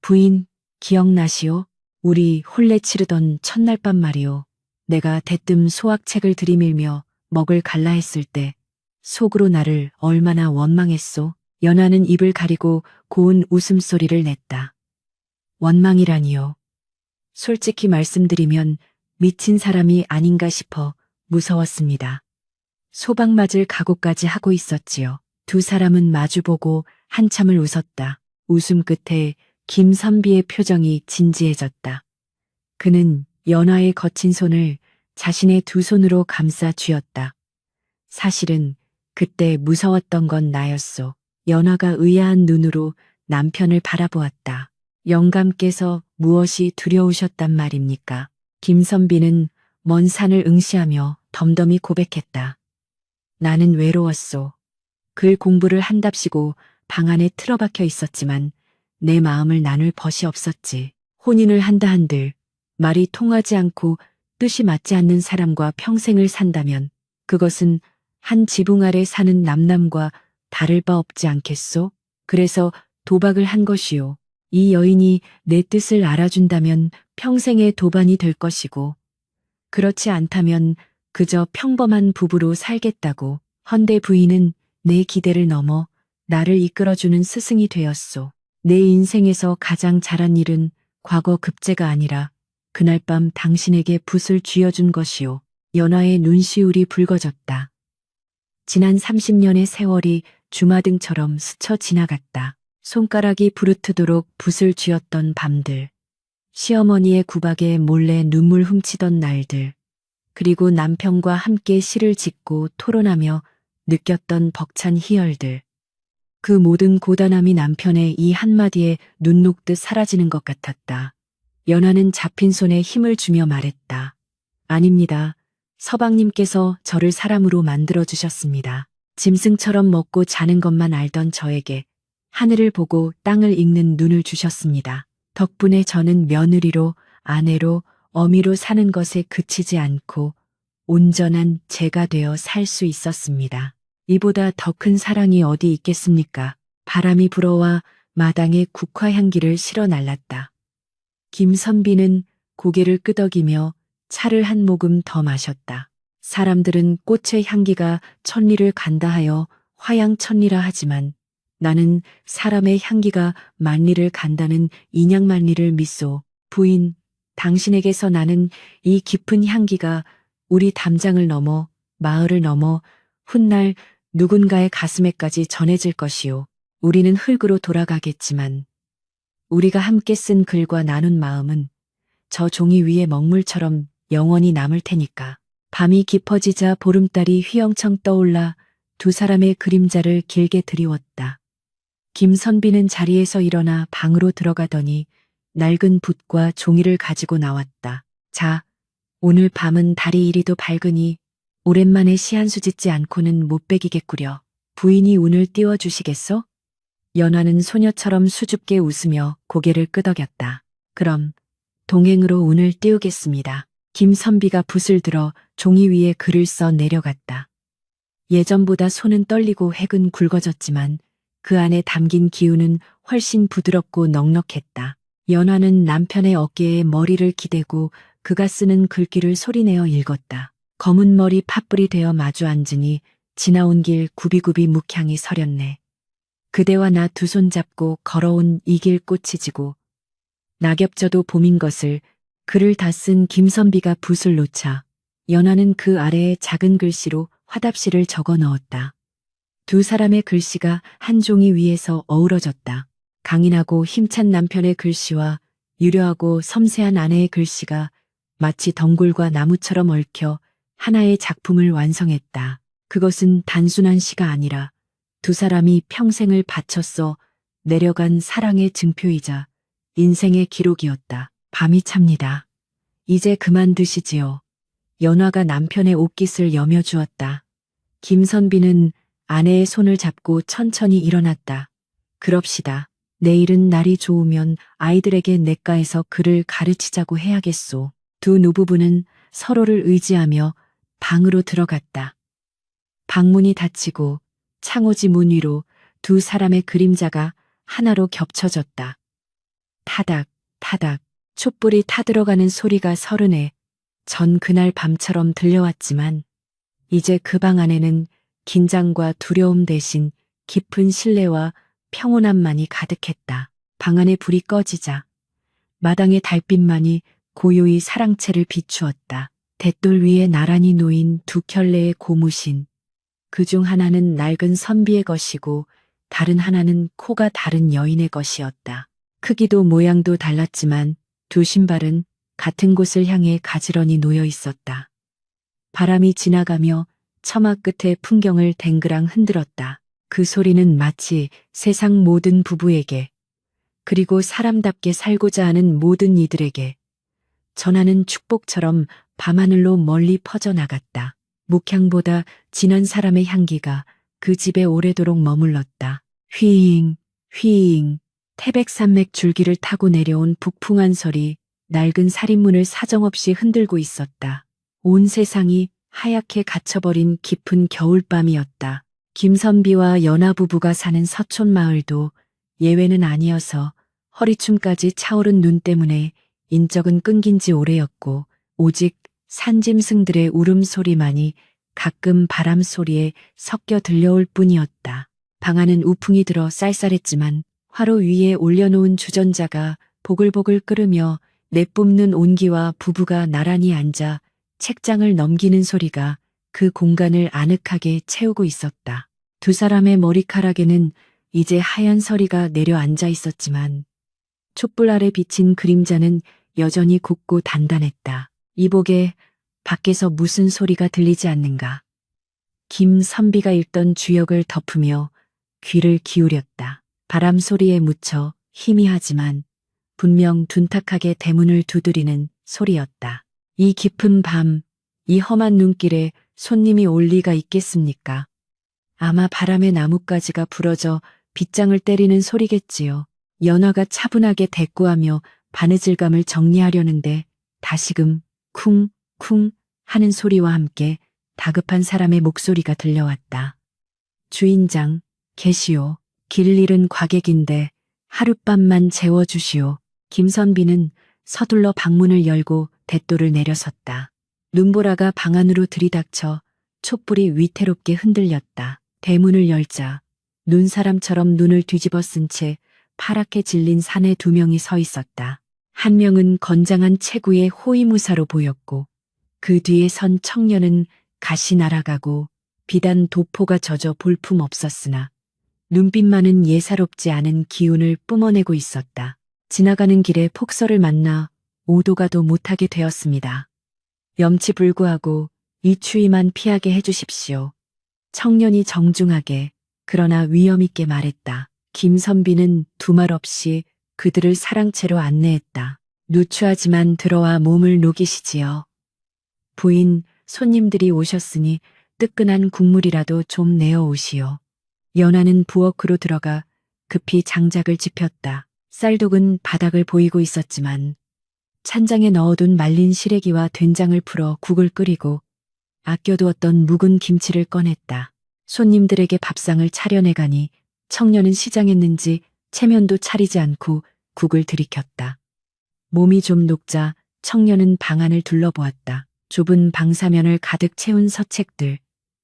부인, 기억나시오? 우리 혼례 치르던 첫날 밤 말이오. 내가 대뜸 소학책을 들이밀며 먹을 갈라 했을 때 속으로 나를 얼마나 원망했소. 연화는 입을 가리고 고운 웃음소리를 냈다. 원망이라니요. 솔직히 말씀드리면 미친 사람이 아닌가 싶어 무서웠습니다. 소방 맞을 각오까지 하고 있었지요. 두 사람은 마주보고 한참을 웃었다. 웃음 끝에 김선비의 표정이 진지해졌다. 그는 연화의 거친 손을 자신의 두 손으로 감싸 쥐었다. 사실은 그때 무서웠던 건 나였소. 연화가 의아한 눈으로 남편을 바라보았다. 영감께서 무엇이 두려우셨단 말입니까? 김선비는 먼 산을 응시하며 덤덤히 고백했다. 나는 외로웠소. 글 공부를 한답시고 방 안에 틀어박혀 있었지만 내 마음을 나눌 벗이 없었지. 혼인을 한다 한들 말이 통하지 않고 뜻이 맞지 않는 사람과 평생을 산다면 그것은 한 지붕 아래 사는 남남과 다를 바 없지 않겠소? 그래서 도박을 한 것이요. 이 여인이 내 뜻을 알아준다면 평생의 도반이 될 것이고 그렇지 않다면 그저 평범한 부부로 살겠다고. 헌데 부인은 내 기대를 넘어 나를 이끌어주는 스승이 되었소. 내 인생에서 가장 잘한 일은 과거 급제가 아니라 그날 밤 당신에게 붓을 쥐어준 것이오. 연화의 눈시울이 붉어졌다. 지난 30년의 세월이 주마등처럼 스쳐 지나갔다. 손가락이 부르트도록 붓을 쥐었던 밤들. 시어머니의 구박에 몰래 눈물 훔치던 날들. 그리고 남편과 함께 시를 짓고 토론하며 느꼈던 벅찬 희열들. 그 모든 고단함이 남편의 이 한마디에 눈 녹듯 사라지는 것 같았다. 연하는 잡힌 손에 힘을 주며 말했다. 아닙니다. 서방님께서 저를 사람으로 만들어주셨습니다. 짐승처럼 먹고 자는 것만 알던 저에게 하늘을 보고 땅을 읽는 눈을 주셨습니다. 덕분에 저는 며느리로, 아내로, 어미로 사는 것에 그치지 않고 온전한 제가 되어 살 수 있었습니다. 이보다 더 큰 사랑이 어디 있겠습니까? 바람이 불어와 마당에 국화향기를 실어 날랐다. 김선비는 고개를 끄덕이며 차를 한 모금 더 마셨다. 사람들은 꽃의 향기가 천리를 간다 하여 화양천리라 하지만 나는 사람의 향기가 만리를 간다는 인양만리를 믿소. 부인, 당신에게서 나는 이 깊은 향기가 우리 담장을 넘어 마을을 넘어 훗날 누군가의 가슴에까지 전해질 것이오. 우리는 흙으로 돌아가겠지만 우리가 함께 쓴 글과 나눈 마음은 저 종이 위에 먹물처럼 영원히 남을 테니까. 밤이 깊어지자 보름달이 휘영청 떠올라 두 사람의 그림자를 길게 드리웠다. 김선비는 자리에서 일어나 방으로 들어가더니 낡은 붓과 종이를 가지고 나왔다. 자, 오늘 밤은 달이 이리도 밝으니 오랜만에 시 한 수 짓지 않고는 못 베기겠구려. 부인이 운을 띄워주시겠소? 연화는 소녀처럼 수줍게 웃으며 고개를 끄덕였다. 그럼 동행으로 운을 띄우겠습니다. 김선비가 붓을 들어 종이 위에 글을 써 내려갔다. 예전보다 손은 떨리고 획은 굵어졌지만 그 안에 담긴 기운은 훨씬 부드럽고 넉넉했다. 연화는 남편의 어깨에 머리를 기대고 그가 쓰는 글귀를 소리내어 읽었다. 검은 머리 팥불이 되어 마주 앉으니 지나온 길 굽이굽이 묵향이 서렸네. 그대와 나 두 손 잡고 걸어온 이 길 꽃이 지고 낙엽져도 봄인 것을 글을 다 쓴 김선비가 붓을 놓자 연화는 그 아래에 작은 글씨로 화답시를 적어 넣었다. 두 사람의 글씨가 한 종이 위에서 어우러졌다. 강인하고 힘찬 남편의 글씨와 유려하고 섬세한 아내의 글씨가 마치 덩굴과 나무처럼 얽혀 하나의 작품을 완성했다. 그것은 단순한 시가 아니라 두 사람이 평생을 바쳤어 내려간 사랑의 증표이자 인생의 기록이었다. 밤이 찹니다. 이제 그만 드시지요. 연화가 남편의 옷깃을 여며주었다. 김선비는 아내의 손을 잡고 천천히 일어났다. 그럽시다. 내일은 날이 좋으면 아이들에게 냇가에서 글을 가르치자고 해야겠소. 두 노부부는 서로를 의지하며 방으로 들어갔다. 방문이 닫히고 창호지 문 위로 두 사람의 그림자가 하나로 겹쳐졌다. 타닥, 타닥, 촛불이 타들어가는 소리가 서른에 전 그날 밤처럼 들려왔지만 이제 그 방 안에는 긴장과 두려움 대신 깊은 신뢰와 평온함만이 가득했다. 방 안에 불이 꺼지자 마당의 달빛만이 고요히 사랑채를 비추었다. 돛돌 위에 나란히 놓인 두 켤레의 고무신. 그중 하나는 낡은 선비의 것이고 다른 하나는 코가 다른 여인의 것이었다. 크기도 모양도 달랐지만 두 신발은 같은 곳을 향해 가지런히 놓여 있었다. 바람이 지나가며 처마 끝의 풍경을 댕그랑 흔들었다. 그 소리는 마치 세상 모든 부부에게 그리고 사람답게 살고자 하는 모든 이들에게 전하는 축복처럼 밤하늘로 멀리 퍼져나갔다. 묵향보다 진한 사람의 향기가 그 집에 오래도록 머물렀다. 휘잉, 휘잉, 태백산맥 줄기를 타고 내려온 북풍한 설이 낡은 살인문을 사정없이 흔들고 있었다. 온 세상이 하얗게 갇혀버린 깊은 겨울밤이었다. 김선비와 연하 부부가 사는 서촌 마을도 예외는 아니어서 허리춤까지 차오른 눈 때문에 인적은 끊긴 지 오래였고 오직 산짐승들의 울음소리만이 가끔 바람 소리에 섞여 들려올 뿐이었다. 방 안은 우풍이 들어 쌀쌀했지만 화로 위에 올려놓은 주전자가 보글보글 끓으며 내뿜는 온기와 부부가 나란히 앉아 책장을 넘기는 소리가 그 공간을 아늑하게 채우고 있었다. 두 사람의 머리카락에는 이제 하얀 서리가 내려앉아 있었지만 촛불 아래 비친 그림자는 여전히 곱고 단단했다. 이복에 밖에서 무슨 소리가 들리지 않는가. 김선비가 읽던 주역을 덮으며 귀를 기울였다. 바람 소리에 묻혀 희미하지만 분명 둔탁하게 대문을 두드리는 소리였다. 이 깊은 밤, 이 험한 눈길에 손님이 올 리가 있겠습니까? 아마 바람에 나뭇가지가 부러져 빗장을 때리는 소리겠지요. 연화가 차분하게 대꾸하며 바느질감을 정리하려는데 다시금 쿵쿵 하는 소리와 함께 다급한 사람의 목소리가 들려왔다. 주인장, 계시오. 길 잃은 과객인데 하룻밤만 재워주시오. 김선비는 서둘러 방문을 열고 대도를 내려섰다. 눈보라가 방 안으로 들이닥쳐 촛불이 위태롭게 흔들렸다. 대문을 열자 눈사람처럼 눈을 뒤집어 쓴 채 파랗게 질린 사내 두 명이 서 있었다. 한 명은 건장한 체구의 호위무사로 보였고 그 뒤에 선 청년은 갓이 날아가고 비단 도포가 젖어 볼품 없었으나 눈빛만은 예사롭지 않은 기운을 뿜어내고 있었다. 지나가는 길에 폭설을 만나 오도가도 못하게 되었습니다. 염치불구하고 이 추위만 피하게 해주십시오. 청년이 정중하게 그러나 위엄있게 말했다. 김선비는 두말 없이 그들을 사랑채로 안내했다. 누추하지만 들어와 몸을 녹이시지요. 부인, 손님들이 오셨으니 뜨끈한 국물이라도 좀 내어오시오. 연화는 부엌으로 들어가 급히 장작을 짚었다. 쌀독은 바닥을 보이고 있었지만 찬장에 넣어둔 말린 시래기와 된장을 풀어 국을 끓이고 아껴두었던 묵은 김치를 꺼냈다. 손님들에게 밥상을 차려내가니 청년은 시장했는지 체면도 차리지 않고 국을 들이켰다. 몸이 좀 녹자 청년은 방 안을 둘러보았다. 좁은 방사면을 가득 채운 서책들,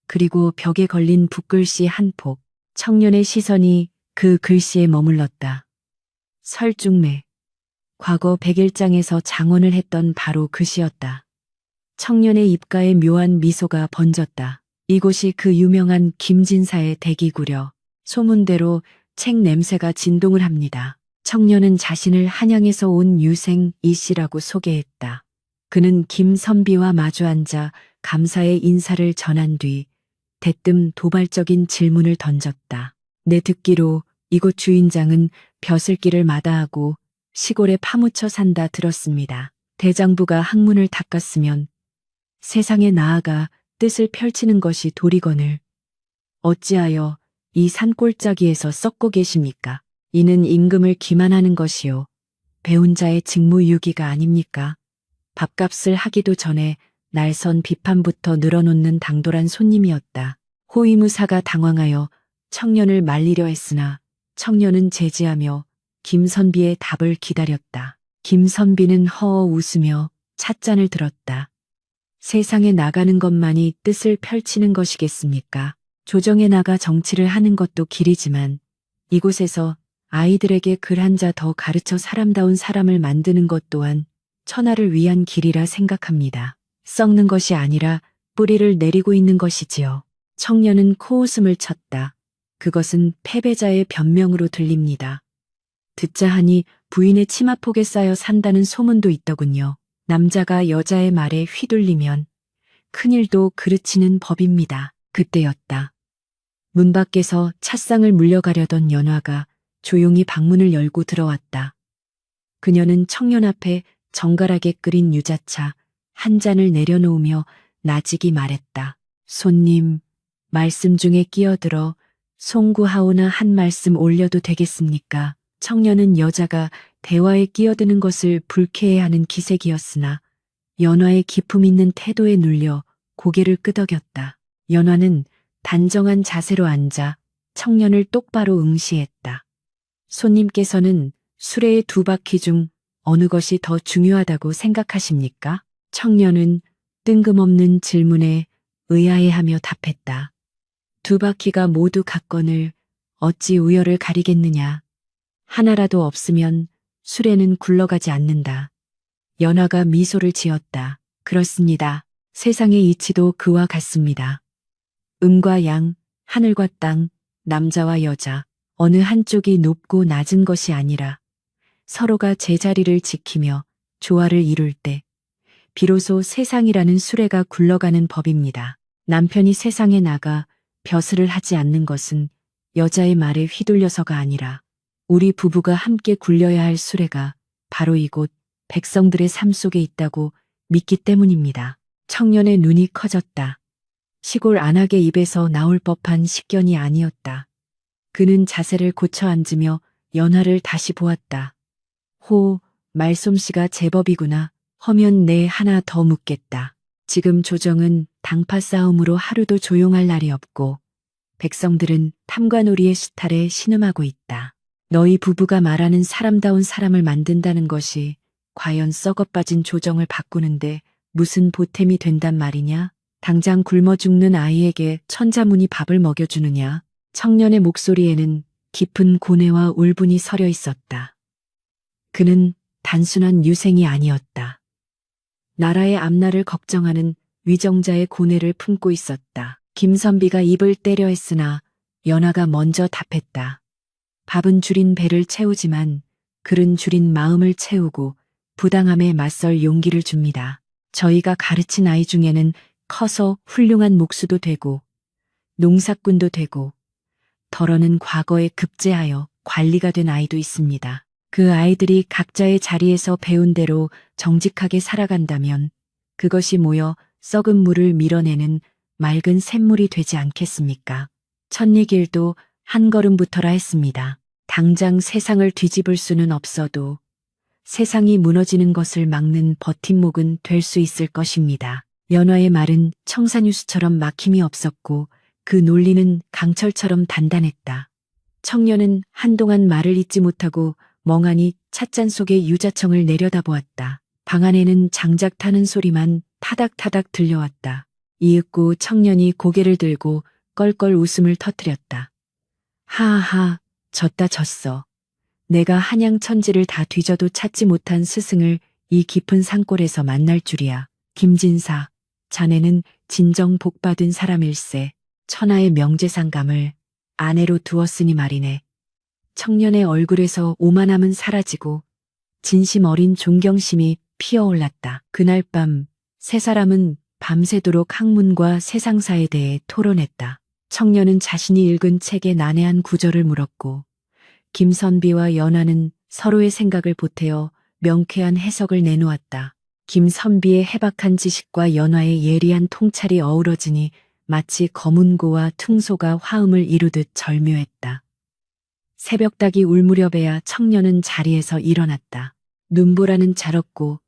그리고 벽에 걸린 붓글씨 한 폭. 청년의 시선이 그 글씨에 머물렀다. 설중매. 과거 백일장에서 장원을 했던 바로 그 시였다. 청년의 입가에 묘한 미소가 번졌다. 이곳이 그 유명한 김진사의 댁이구려. 소문대로 책 냄새가 진동을 합니다. 청년은 자신을 한양에서 온 유생 이 씨라고 소개했다. 그는 김선비와 마주 앉아 감사의 인사를 전한 뒤 대뜸 도발적인 질문을 던졌다. 내 듣기로 이곳 주인장은 벼슬길을 마다하고 시골에 파묻혀 산다 들었습니다. 대장부가 학문을 닦았으면 세상에 나아가 뜻을 펼치는 것이 도리거늘 어찌하여 이 산골짜기에서 썩고 계십니까? 이는 임금을 기만하는 것이요. 배운 자의 직무유기가 아닙니까? 밥값을 하기도 전에 날선 비판부터 늘어놓는 당돌한 손님이었다. 호위무사가 당황하여 청년을 말리려 했으나 청년은 제지하며 김선비의 답을 기다렸다. 김선비는 허어 웃으며 찻잔을 들었다. 세상에 나가는 것만이 뜻을 펼치는 것이겠습니까? 조정에 나가 정치를 하는 것도 길이지만 이곳에서 아이들에게 글 한 자 더 가르쳐 사람다운 사람을 만드는 것 또한 천하를 위한 길이라 생각합니다. 썩는 것이 아니라 뿌리를 내리고 있는 것이지요. 청년은 코웃음을 쳤다. 그것은 패배자의 변명으로 들립니다. 듣자 하니 부인의 치마폭에 쌓여 산다는 소문도 있더군요. 남자가 여자의 말에 휘둘리면 큰일도 그르치는 법입니다. 그때였다. 문 밖에서 찻상을 물려가려던 연화가 조용히 방문을 열고 들어왔다. 그녀는 청년 앞에 정갈하게 끓인 유자차 한 잔을 내려놓으며 나직이 말했다. 손님, 말씀 중에 끼어들어 송구하오나 한 말씀 올려도 되겠습니까? 청년은 여자가 대화에 끼어드는 것을 불쾌해하는 기색이었으나 연화의 기품 있는 태도에 눌려 고개를 끄덕였다. 연화는 단정한 자세로 앉아 청년을 똑바로 응시했다. 손님께서는 수레의 두 바퀴 중 어느 것이 더 중요하다고 생각하십니까? 청년은 뜬금없는 질문에 의아해하며 답했다. 두 바퀴가 모두 갔거늘 어찌 우열을 가리겠느냐. 하나라도 없으면 수레는 굴러가지 않는다. 연화가 미소를 지었다. 그렇습니다. 세상의 이치도 그와 같습니다. 음과 양, 하늘과 땅, 남자와 여자, 어느 한쪽이 높고 낮은 것이 아니라 서로가 제자리를 지키며 조화를 이룰 때 비로소 세상이라는 수레가 굴러가는 법입니다. 남편이 세상에 나가 벼슬을 하지 않는 것은 여자의 말에 휘둘려서가 아니라 우리 부부가 함께 굴려야 할 수레가 바로 이곳 백성들의 삶 속에 있다고 믿기 때문입니다. 청년의 눈이 커졌다. 시골 안악의 입에서 나올 법한 식견이 아니었다. 그는 자세를 고쳐 앉으며 연화를 다시 보았다. 호, 말솜씨가 제법이구나. 허면 내 하나 더 묻겠다. 지금 조정은 당파 싸움으로 하루도 조용할 날이 없고 백성들은 탐관오리의 수탈에 신음하고 있다. 너희 부부가 말하는 사람다운 사람을 만든다는 것이 과연 썩어빠진 조정을 바꾸는데 무슨 보탬이 된단 말이냐? 당장 굶어 죽는 아이에게 천자문이 밥을 먹여주느냐? 청년의 목소리에는 깊은 고뇌와 울분이 서려 있었다. 그는 단순한 유생이 아니었다. 나라의 앞날을 걱정하는 위정자의 고뇌를 품고 있었다. 김선비가 입을 때려 했으나 연화가 먼저 답했다. 밥은 줄인 배를 채우지만 글은 줄인 마음을 채우고 부당함에 맞설 용기를 줍니다. 저희가 가르친 아이 중에는 커서 훌륭한 목수도 되고 농사꾼도 되고 덜어는 과거에 급제하여 관리가 된 아이도 있습니다. 그 아이들이 각자의 자리에서 배운 대로 정직하게 살아간다면 그것이 모여 썩은 물을 밀어내는 맑은 샘물이 되지 않겠습니까? 첫얘길도 한 걸음부터라 했습니다. 당장 세상을 뒤집을 수는 없어도 세상이 무너지는 것을 막는 버팀목은 될 수 있을 것입니다. 연화의 말은 청산유수처럼 막힘이 없었고 그 논리는 강철처럼 단단했다. 청년은 한동안 말을 잇지 못하고 멍하니 찻잔 속의 유자청을 내려다보았다. 방 안에는 장작 타는 소리만 타닥타닥 들려왔다. 이윽고 청년이 고개를 들고 껄껄 웃음을 터뜨렸다. 하하, 졌어. 내가 한양천지를 다 뒤져도 찾지 못한 스승을 이 깊은 산골에서 만날 줄이야. 김진사, 자네는 진정 복받은 사람일세. 천하의 명재상감을 아내로 두었으니 말이네. 청년의 얼굴에서 오만함은 사라지고 진심 어린 존경심이 피어올랐다. 그날 밤 세 사람은 밤새도록 학문과 세상사에 대해 토론했다. 청년은 자신이 읽은 책의 난해한 구절을 물었고 김선비와 연화는 서로의 생각을 보태어 명쾌한 해석을 내놓았다. 김선비의 해박한 지식과 연화의 예리한 통찰이 어우러지니 마치 검은고와 퉁소가 화음을 이루듯 절묘했다. 새벽닭이 울 무렵에야 청년은 자리에서 일어났다. 눈보라는 자렀고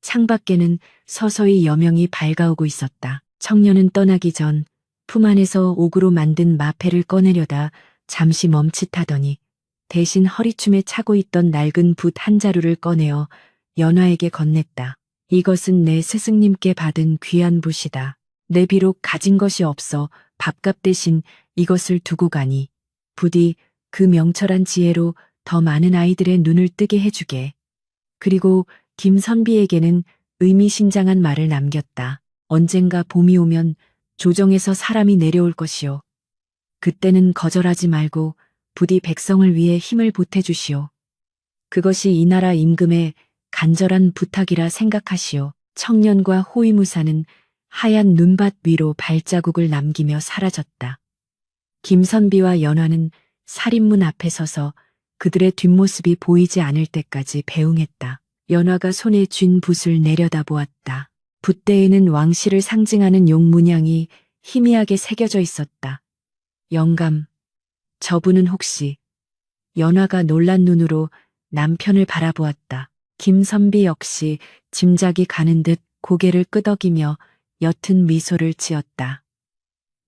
창밖에는 서서히 여명이 밝아오고 있었다. 청년은 떠나기 전 품 안에서 옥으로 만든 마패를 꺼내려다 잠시 멈칫하더니 대신 허리춤에 차고 있던 낡은 붓 한 자루를 꺼내어 연화에게 건넸다. 이것은 내 스승님께 받은 귀한 붓이다. 내 비록 가진 것이 없어 밥값 대신 이것을 두고 가니 부디 그 명철한 지혜로 더 많은 아이들의 눈을 뜨게 해주게. 그리고 김선비에게는 의미심장한 말을 남겼다. 언젠가 봄이 오면 조정에서 사람이 내려올 것이요. 그때는 거절하지 말고 부디 백성을 위해 힘을 보태주시오. 그것이 이 나라 임금의 간절한 부탁이라 생각하시오. 청년과 호위무사는 하얀 눈밭 위로 발자국을 남기며 사라졌다. 김선비와 연화는 살인문 앞에 서서 그들의 뒷모습이 보이지 않을 때까지 배웅했다. 연화가 손에 쥔 붓을 내려다보았다. 붓대에는 왕실을 상징하는 용 문양이 희미하게 새겨져 있었다. 영감, 저분은 혹시... 연화가 놀란 눈으로 남편을 바라보았다. 김선비 역시 짐작이 가는 듯 고개를 끄덕이며 옅은 미소를 지었다.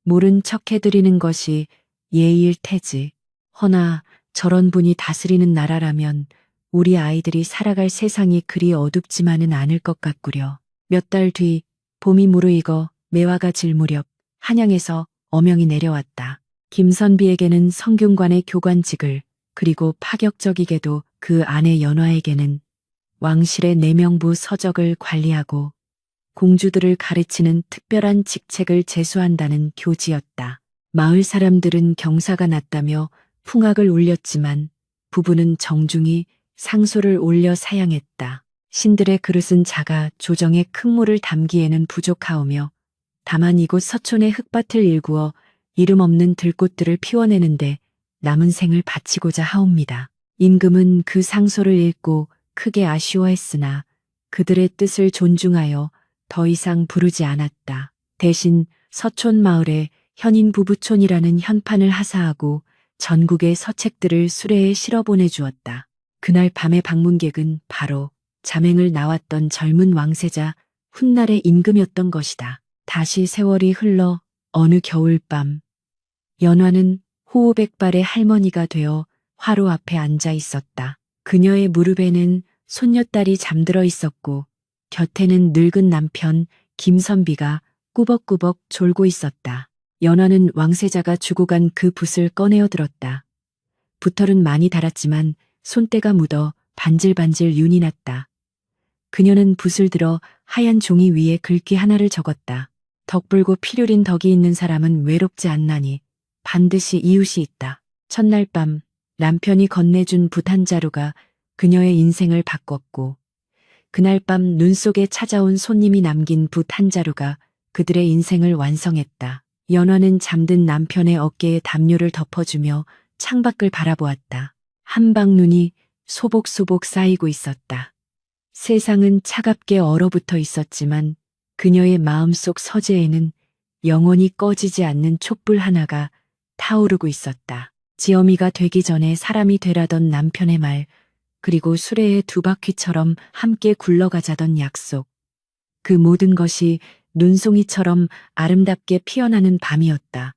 모른 척 해드리는 것이 예의일 테지. 허나 저런 분이 다스리는 나라라면 우리 아이들이 살아갈 세상이 그리 어둡지만은 않을 것 같구려. 몇 달 뒤 봄이 무르익어 매화가 질 무렵 한양에서 어명이 내려왔다. 김선비에게는 성균관의 교관직을, 그리고 파격적이게도 그 아내 연화에게는 왕실의 내명부 서적을 관리하고 공주들을 가르치는 특별한 직책을 제수한다는 교지였다. 마을 사람들은 경사가 났다며 풍악을 울렸지만 부부는 정중히 상소를 올려 사양했다. 신들의 그릇은 작아 조정에 큰 물을 담기에는 부족하오며 다만 이곳 서촌의 흙밭을 일구어 이름 없는 들꽃들을 피워내는데 남은 생을 바치고자 하옵니다. 임금은 그 상소를 읽고 크게 아쉬워했으나 그들의 뜻을 존중하여 더 이상 부르지 않았다. 대신 서촌 마을에 현인 부부촌이라는 현판을 하사하고 전국의 서책들을 수레에 실어 보내주었다. 그날 밤의 방문객은 바로 자맹을 나왔던 젊은 왕세자 훗날의 임금이었던 것이다. 다시 세월이 흘러 어느 겨울밤 연화는 호호백발의 할머니가 되어 화로 앞에 앉아 있었다. 그녀의 무릎에는 손녀딸이 잠들어 있었고 곁에는 늙은 남편 김선비가 꾸벅꾸벅 졸고 있었다. 연화는 왕세자가 주고 간 그 붓을 꺼내어 들었다. 붓털은 많이 닳았지만 손때가 묻어 반질반질 윤이 났다. 그녀는 붓을 들어 하얀 종이 위에 글귀 하나를 적었다. 덕불고 필요린 덕이 있는 사람은 외롭지 않나니 반드시 이웃이 있다. 첫날 밤 남편이 건네준 붓 한 자루가 그녀의 인생을 바꿨고 그날 밤 눈 속에 찾아온 손님이 남긴 붓 한 자루가 그들의 인생을 완성했다. 연화는 잠든 남편의 어깨에 담요를 덮어주며 창밖을 바라보았다. 한방눈이 소복소복 쌓이고 있었다. 세상은 차갑게 얼어붙어 있었지만 그녀의 마음속 서재에는 영원히 꺼지지 않는 촛불 하나가 타오르고 있었다. 지엄이가 되기 전에 사람이 되라던 남편의 말, 그리고 수레의 두 바퀴처럼 함께 굴러가자던 약속. 그 모든 것이 눈송이처럼 아름답게 피어나는 밤이었다.